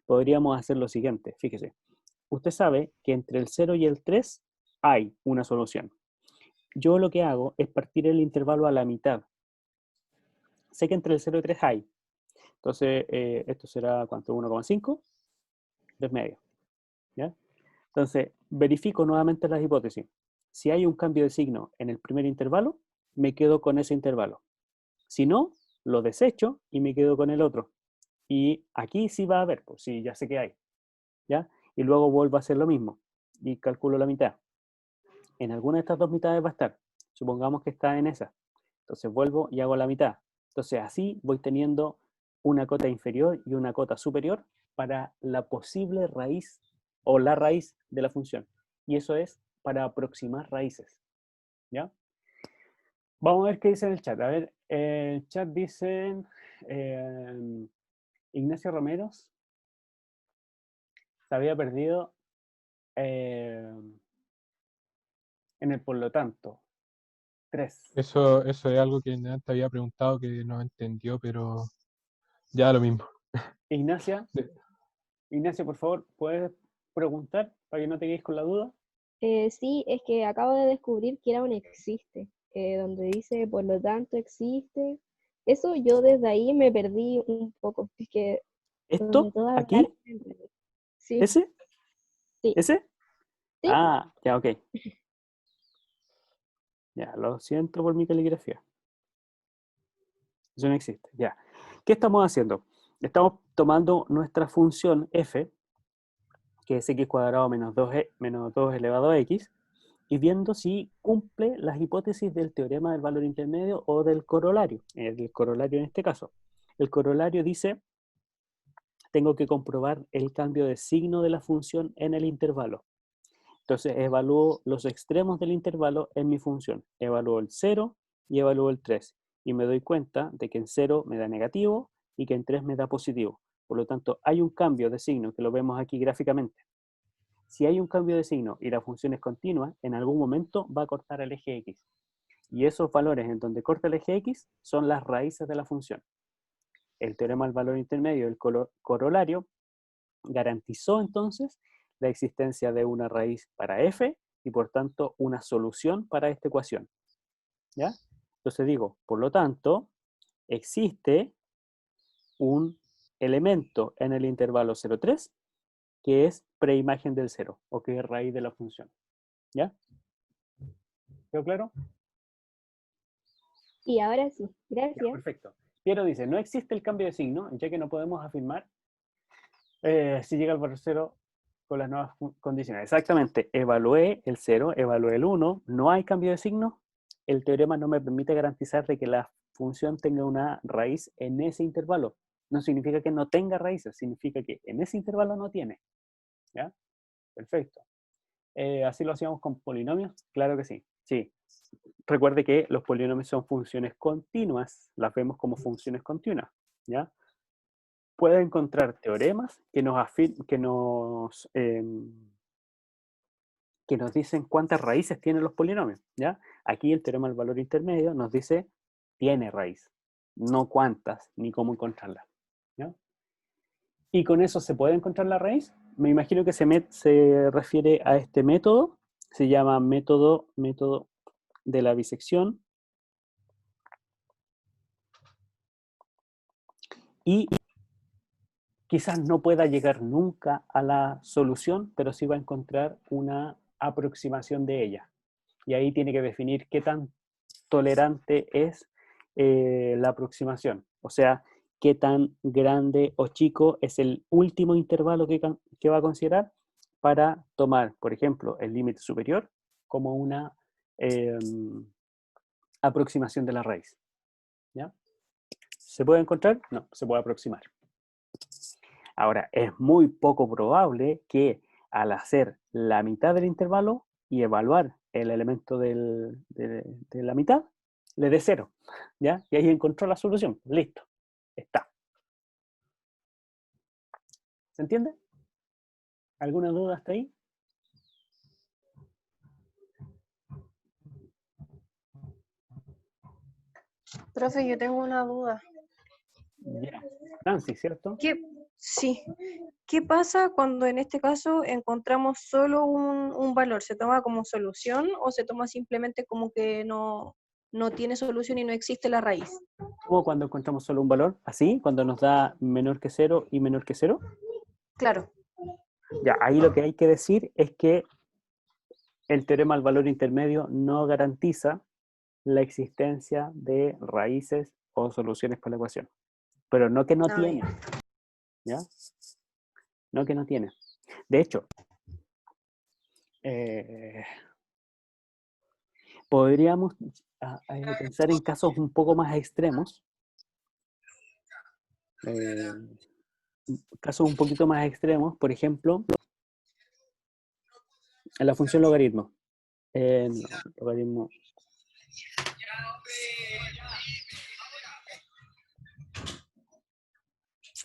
Podríamos hacer lo siguiente, fíjese. Usted sabe que entre el 0 y el 3 hay una solución. Yo lo que hago es partir el intervalo a la mitad. Sé que entre el 0 y 3 hay. Entonces, esto será, ¿cuánto? 1,5, 3,5. ¿Ya? Entonces, verifico nuevamente las hipótesis. Si hay un cambio de signo en el primer intervalo, me quedo con ese intervalo. Si no, lo desecho y me quedo con el otro. Y aquí sí va a haber, pues sí, ya sé que hay. ¿Ya? Y luego vuelvo a hacer lo mismo y calculo la mitad. En alguna de estas dos mitades va a estar. Supongamos que está en esa. Entonces vuelvo y hago la mitad. Entonces así voy teniendo una cota inferior y una cota superior para la posible raíz o la raíz de la función. Y eso es para aproximar raíces. ¿Ya? Vamos a ver qué dice en el chat. A ver, el chat dice Ignacio Romeros se había perdido en el por lo tanto. 3. Eso es algo que antes había preguntado que no entendió, pero ya lo mismo. Ignacia, por favor, ¿puedes preguntar para que no te quedes con la duda? Sí, es que acabo de descubrir que era un existe, donde dice, por lo tanto, existe. Eso yo desde ahí me perdí un poco, es que ¿Esto? Sobre todo ¿Aquí? hablar siempre. Sí, ¿Ese? sí, ¿Ese? sí. Ah, ya, ok. Ya, lo siento por mi caligrafía. Eso no existe, ya. ¿Qué estamos haciendo? Estamos tomando nuestra función f, que es x cuadrado menos 2 elevado a x, y viendo si cumple las hipótesis del teorema del valor intermedio o del corolario. El corolario en este caso. El corolario dice, tengo que comprobar el cambio de signo de la función en el intervalo. Entonces evalúo los extremos del intervalo en mi función. Evalúo el 0 y evalúo el 3. Y me doy cuenta de que en 0 me da negativo y que en 3 me da positivo. Por lo tanto, hay un cambio de signo, que lo vemos aquí gráficamente. Si hay un cambio de signo y la función es continua, en algún momento va a cortar el eje X. Y esos valores en donde corta el eje X son las raíces de la función. El teorema del valor intermedio del corolario garantizó entonces la existencia de una raíz para f y por tanto una solución para esta ecuación. ¿Ya? Entonces digo, por lo tanto, existe un elemento en el intervalo 0,3 que es preimagen del 0 o que es raíz de la función. ¿Ya? ¿Quedó claro? Y ahora sí, Ya, gracias. perfecto. Piero dice, no existe el cambio de signo, ya que no podemos afirmar si llega al valor 0 con las nuevas condiciones. Exactamente, evalué el 0, evalué el 1, no hay cambio de signo, el teorema no me permite garantizar de que la función tenga una raíz en ese intervalo. No significa que no tenga raíces, significa que en ese intervalo no tiene. ¿Ya? Perfecto. ¿Así lo hacíamos con polinomios? Claro que sí. Sí. Recuerde que los polinomios son funciones continuas, las vemos como funciones continuas. ¿Ya? Puede encontrar teoremas que nos dicen cuántas raíces tienen los polinomios. ¿Ya? Aquí el teorema del valor intermedio nos dice tiene raíz, no cuántas, ni cómo encontrarla. ¿Ya? Y con eso se puede encontrar la raíz. Me imagino que se refiere a este método, se llama método de la bisección. Y quizás no pueda llegar nunca a la solución, pero sí va a encontrar una aproximación de ella. Y ahí tiene que definir qué tan tolerante es la aproximación. O sea, qué tan grande o chico es el último intervalo que va a considerar para tomar, por ejemplo, el límite superior como una aproximación de la raíz. ¿Ya? ¿Se puede encontrar? No, se puede aproximar. Ahora, es muy poco probable que al hacer la mitad del intervalo y evaluar el elemento de la mitad, le dé 0. ¿Ya? Y ahí encontró la solución. Listo. Está. ¿Se entiende? ¿Alguna duda hasta ahí? Profe, yo tengo una duda. Ya. Nancy, ¿cierto? Sí. ¿Qué pasa cuando en este caso encontramos solo un valor? ¿Se toma como solución o se toma simplemente como que no tiene solución y no existe la raíz? ¿Cómo cuando encontramos solo un valor? ¿Así? ¿Cuando nos da menor que 0 y menor que 0? Claro. Ya, ahí lo que hay que decir es que el teorema del valor intermedio no garantiza la existencia de raíces o soluciones para la ecuación. Pero no que no tiene. ¿Ya? No que no tiene. De hecho, podríamos pensar en casos un poco más extremos. Casos un poquito más extremos, por ejemplo, en la función logaritmo. No, logaritmo.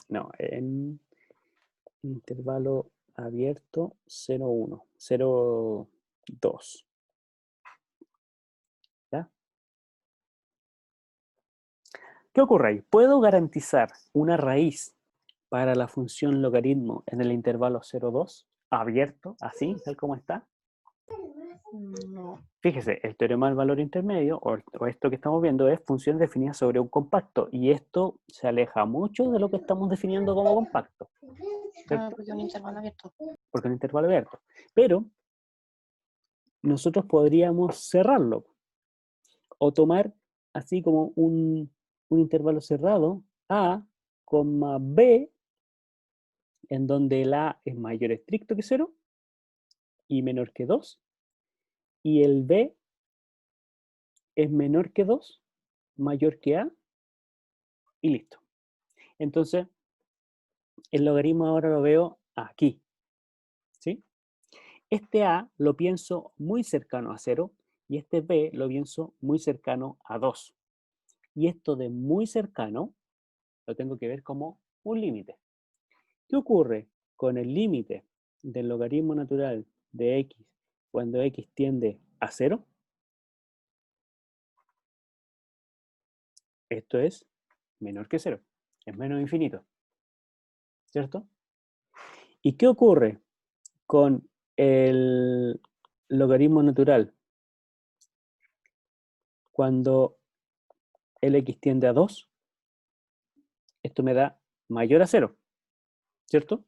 No, en intervalo abierto 0,1, 0,2. ¿Ya? ¿Qué ocurre ahí? ¿Puedo garantizar una raíz para la función logaritmo en el intervalo 0,2 abierto, así, tal como está? No. Fíjese, el teorema del valor intermedio, o esto que estamos viendo, es funciones definidas sobre un compacto, y esto se aleja mucho de lo que estamos definiendo como compacto, ¿cierto? Porque es un intervalo abierto. Porque es un intervalo abierto. Pero nosotros podríamos cerrarlo, o tomar así como un intervalo cerrado, A, B, en donde el A es mayor estricto que 0 y menor que 2, y el B es menor que 2, mayor que A, y listo. Entonces, el logaritmo ahora lo veo aquí, ¿sí? Este A lo pienso muy cercano a 0 y este B lo pienso muy cercano a 2. Y esto de muy cercano lo tengo que ver como un límite. ¿Qué ocurre con el límite del logaritmo natural de x cuando x tiende a 0? Esto es menor que 0, es menos infinito, ¿cierto? ¿Y qué ocurre con el logaritmo natural cuando el x tiende a 2? Esto me da mayor a 0, ¿cierto?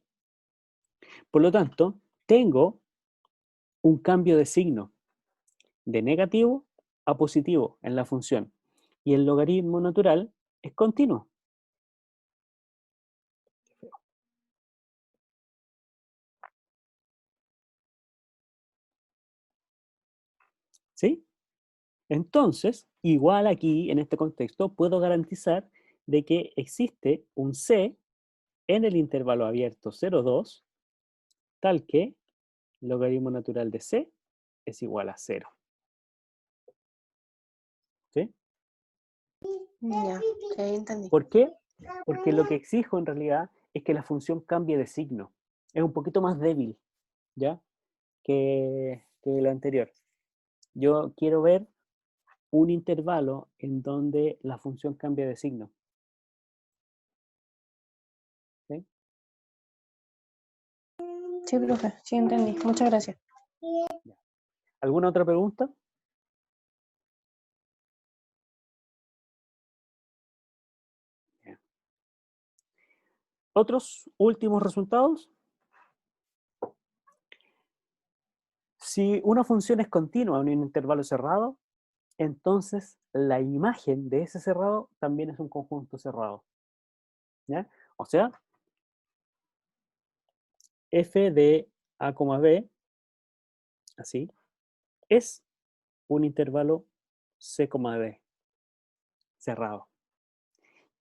Por lo tanto, tengo un cambio de signo de negativo a positivo en la función. Y el logaritmo natural es continuo. ¿Sí? Entonces, igual aquí, en este contexto, puedo garantizar de que existe un C en el intervalo abierto 0,2, tal que el logaritmo natural de C es igual a 0. ¿Sí? Ya, ok, entendí. ¿Por qué? Porque lo que exijo en realidad es que la función cambie de signo. Es un poquito más débil, ¿ya? Que lo anterior. Yo quiero ver un intervalo en donde la función cambia de signo. ¿Sí? Sí, profe, sí entendí. Muchas gracias. ¿Alguna otra pregunta? Bien. ¿Otros últimos resultados? Si una función es continua en un intervalo cerrado, entonces la imagen de ese cerrado también es un conjunto cerrado. ¿Ya? O sea, f de a, b, así, es un intervalo c, d, cerrado.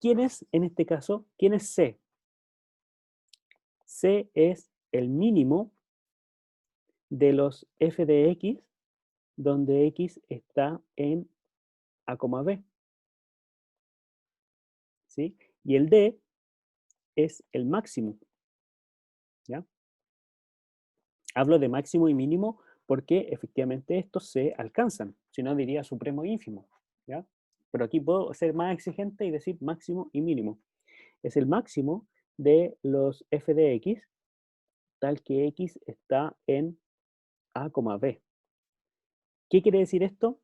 ¿Quién es, en este caso, quién es c? C es el mínimo de los f de x, donde x está en a, b. ¿Sí? Y el d es el máximo. ¿Ya? Hablo de máximo y mínimo porque efectivamente estos se alcanzan, si no diría supremo e ínfimo, ¿ya? Pero aquí puedo ser más exigente y decir máximo y mínimo. Es el máximo de los f de x, tal que x está en a, b. ¿Qué quiere decir esto?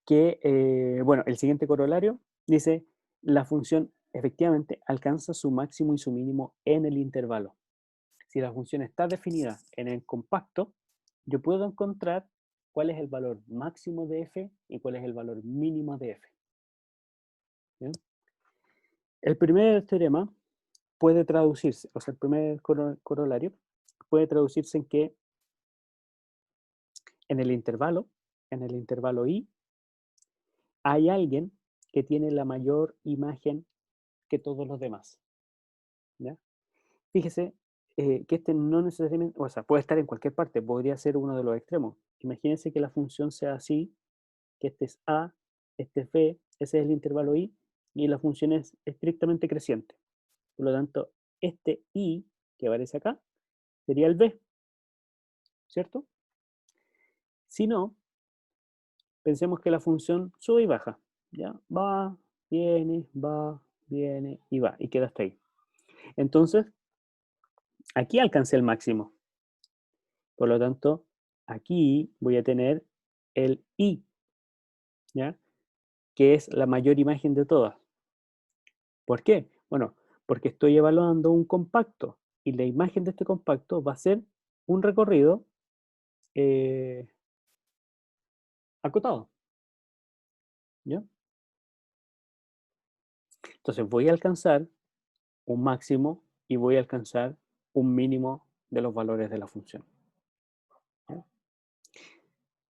Que, bueno, el siguiente corolario dice, la función efectivamente alcanza su máximo y su mínimo en el intervalo. Si la función está definida en el compacto, yo puedo encontrar cuál es el valor máximo de f y cuál es el valor mínimo de f. ¿Bien? El primer teorema puede traducirse, o sea, el primer corolario puede traducirse en que en el intervalo I, hay alguien que tiene la mayor imagen que todos los demás. ¿Ya? Fíjese que este no necesariamente, o sea, puede estar en cualquier parte, podría ser uno de los extremos. Imagínense que la función sea así, que este es A, este es B, ese es el intervalo I, y la función es estrictamente creciente. Por lo tanto, este I que aparece acá sería el B, ¿cierto? Si no, pensemos que la función sube y baja, ¿ya? Va, viene y va, y queda hasta ahí. Entonces, aquí alcancé el máximo. Por lo tanto, aquí voy a tener el I, ¿ya? Que es la mayor imagen de todas. ¿Por qué? Bueno, porque estoy evaluando un compacto y la imagen de este compacto va a ser un recorrido acotado, ¿ya? Entonces voy a alcanzar un máximo y voy a alcanzar un mínimo de los valores de la función, ¿ya?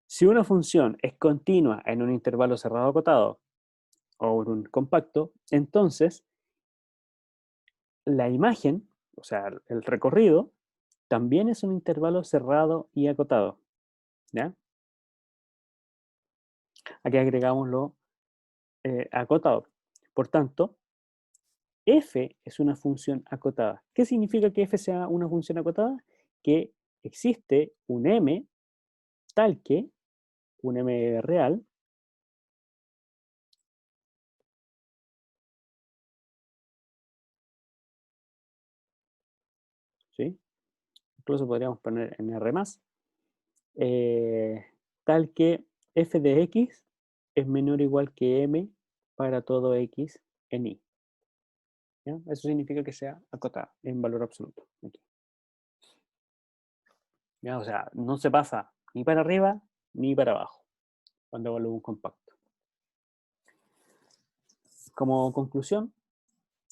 Si una función es continua en un intervalo cerrado acotado o en un compacto, entonces la imagen, o sea, el recorrido, también es un intervalo cerrado y acotado, ¿ya? Aquí agregamos lo acotado. Por tanto, f es una función acotada. ¿Qué significa que f sea una función acotada? Que existe un m tal que, un m real, ¿sí? Incluso podríamos poner en R+, tal que f de x es menor o igual que m para todo x en y. ¿Ya? Eso significa que sea acotada en valor absoluto. Aquí. ¿Ya? O sea, no se pasa ni para arriba ni para abajo cuando evalúo un compacto. Como conclusión,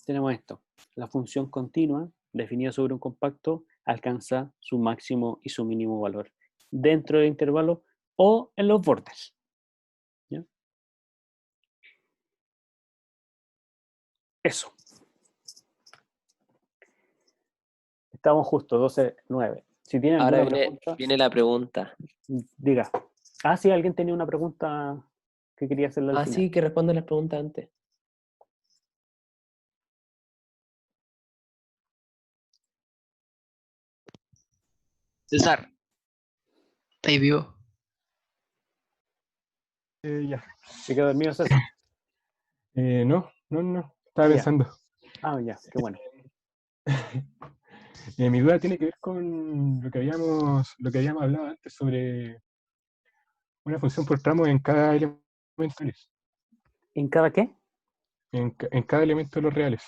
tenemos esto. La función continua definida sobre un compacto alcanza su máximo y su mínimo valor dentro del intervalo o en los bordes. ¿Ya? Eso. Estamos justo, 12:09. Si tienen Ahora alguna pregunta, viene la pregunta. diga. Ah, sí, alguien tenía una pregunta que quería hacerle al Ah, final. sí, que responde las preguntas antes. César, ¿estáis vivo? Ya. ¿Se quedó dormido, César? No. Estaba Ya. pensando. Ah, ya, qué bueno. Mi duda tiene que ver con lo que habíamos hablado antes sobre una función por tramo en cada elemento. ¿En cada qué? En cada elemento de los reales.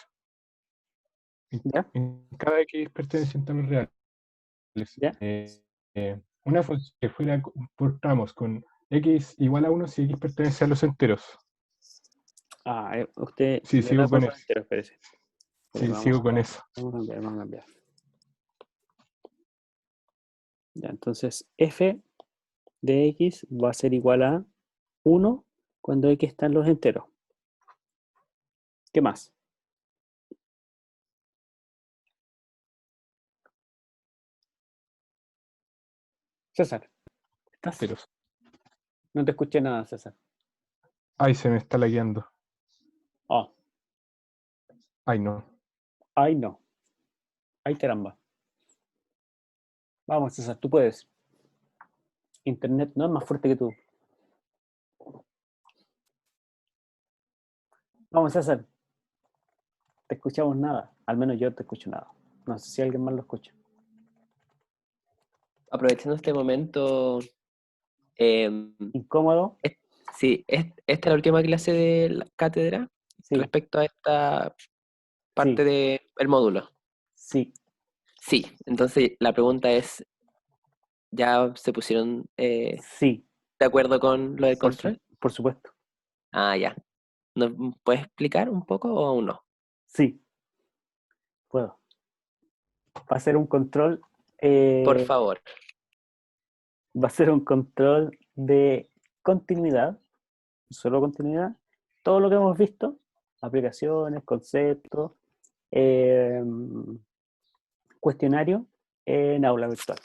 ¿Ya? En cada X perteneciente a los reales. ¿Ya? Una función que fuera por tramos con X igual a 1 si X pertenece a los enteros. Ah, usted Sí, le da sigo con cuatro eso. enteros, espérese. Sí, sigo con eso. Vamos a cambiar. Ya, entonces, f de x va a ser igual a 1 cuando x está en los enteros. ¿Qué más? César, ¿estás? Enteros. No te escuché nada, César. Ay, se me está lagueando. Oh, Ay, no. ay no. Ay caramba. Vamos, César, tú puedes. Internet no es más fuerte que tú. Vamos, César. Te escuchamos nada. Al menos yo te escucho nada. No sé si alguien más lo escucha. Aprovechando este momento, ¿Incómodo? sí, esta es la última clase de la cátedra Sí. respecto a esta parte Sí. del módulo. Sí. Sí, entonces la pregunta es, ¿ya se pusieron Sí. de acuerdo con lo del control? Por supuesto. Ah, ya. ¿Nos puedes explicar un poco o aún no? Sí. Puedo. Va a ser un control. Por favor. Va a ser un control de continuidad. Solo continuidad. Todo lo que hemos visto. Aplicaciones, conceptos, cuestionario en aula virtual.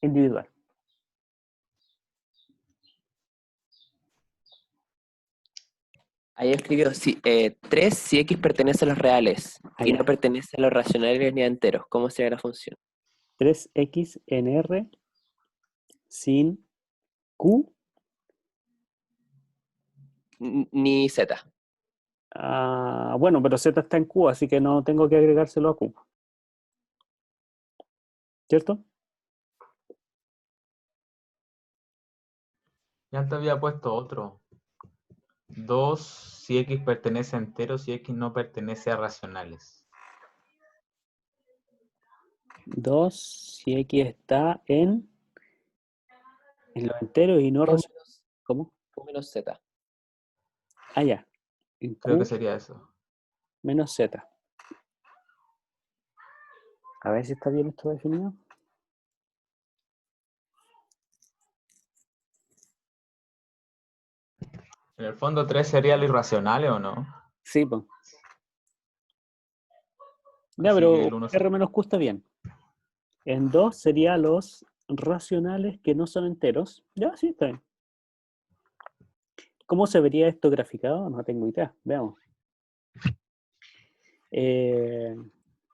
Individual. Ahí escribió 3 si X pertenece a los reales y no pertenece a los racionales ni a enteros. ¿Cómo sería la función? 3x en R sin Q. Ni Z. Ah, bueno, pero Z está en Q, así que no tengo que agregárselo a Q. ¿Cierto? Ya te había puesto otro. 2 si X pertenece a enteros y X no pertenece a racionales. 2 si X está en los enteros y no racionales. ¿Cómo? Q menos Z. Ah, ya. En Creo que Q sería eso. menos Z. A ver si está bien esto definido. En el fondo 3 sería lo irracionales, ¿o no? Sí, pues. Ya, Así que el pero 1 R menos Q está bien. En 2 sería los racionales que no son enteros. Ya, sí, está bien. ¿Cómo se vería esto graficado? No tengo idea. Veamos.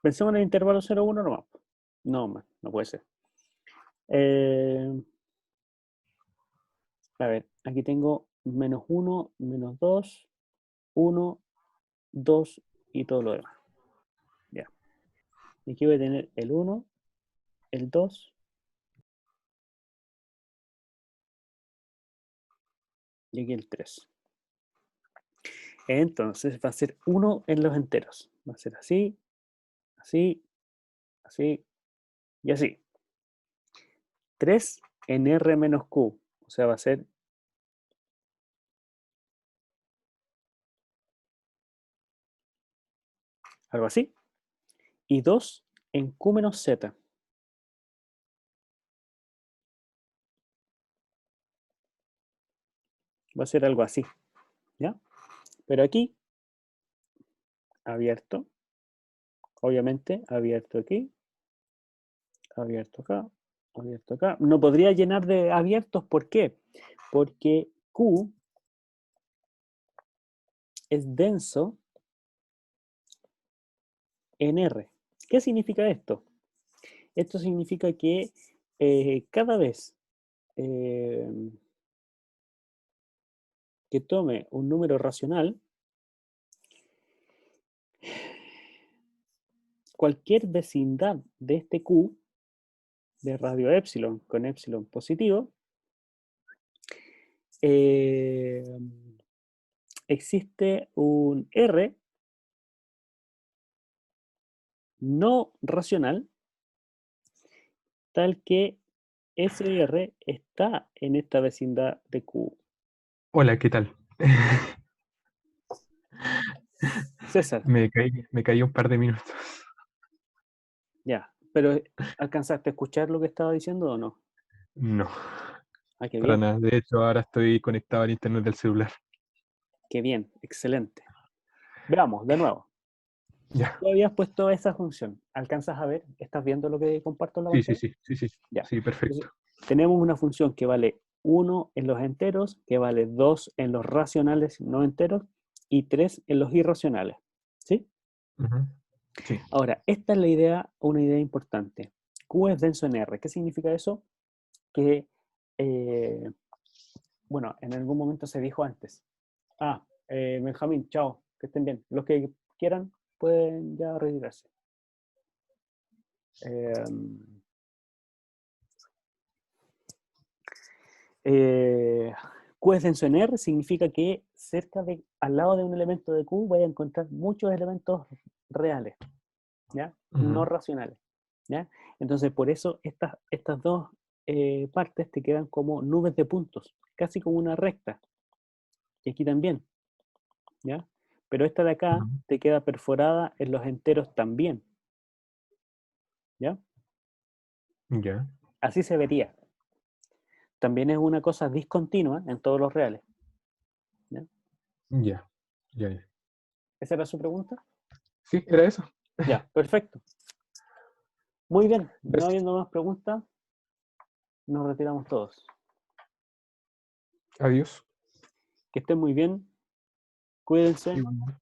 Pensemos en el intervalo 0,1 nomás. No, más, no puede ser. A ver, aquí tengo menos 1, menos 2, 1, 2 y todo lo demás. Ya. Y aquí voy a tener el 1, el 2, y aquí el 3. Entonces va a ser 1 en los enteros. Va a ser así, así, así y así. 3 en R menos Q. O sea, va a ser algo así. Y 2 en Q menos Z. Va a ser algo así. ¿Ya? Pero aquí, abierto. Obviamente, abierto aquí. Abierto acá. Abierto acá. No podría llenar de abiertos. ¿Por qué? Porque Q es denso en R. ¿Qué significa esto? Esto significa que cada vez que tome un número racional, cualquier vecindad de este Q, de radio epsilon con epsilon positivo, existe un R no racional, tal que ese R está en esta vecindad de Q. Hola, ¿qué tal? César, Me caí un par de minutos. ya, pero ¿alcanzaste a escuchar lo que estaba diciendo o no? No, Ah, qué para bien, nada. De hecho, ahora estoy conectado al internet del celular. qué bien, excelente. Veamos, de nuevo. Ya. Tú habías puesto esa función. ¿Alcanzas a ver? ¿Estás viendo lo que comparto en la Sí, pantalla? sí, Ya. sí, perfecto. Entonces, tenemos una función que vale 1 en los enteros, que vale 2 en los racionales no enteros y 3 en los irracionales. ¿Sí? Ujú. Sí. Ahora, esta es la idea, una idea importante. Q es denso en R. ¿Qué significa eso? Que, bueno, en algún momento se dijo antes. Benjamín, chao, que estén bien. Los que quieran pueden ya retirarse. Q es denso en R significa que al lado de un elemento de Q voy a encontrar muchos elementos reales, ¿ya? No Ujú. racionales, ¿ya? Entonces, por eso estas dos partes te quedan como nubes de puntos, casi como una recta. Y aquí también, ¿ya? Pero esta de acá Ujú. te queda perforada en los enteros también, ¿ya? Ya, Así se vería. También es una cosa discontinua en todos los reales, ¿ya? ya, ya. ¿Esa era su pregunta? Sí, era eso. Ya, perfecto. Muy bien, no Gracias. habiendo más preguntas, nos retiramos todos. Adiós. Que estén muy bien, cuídense. Igualmente.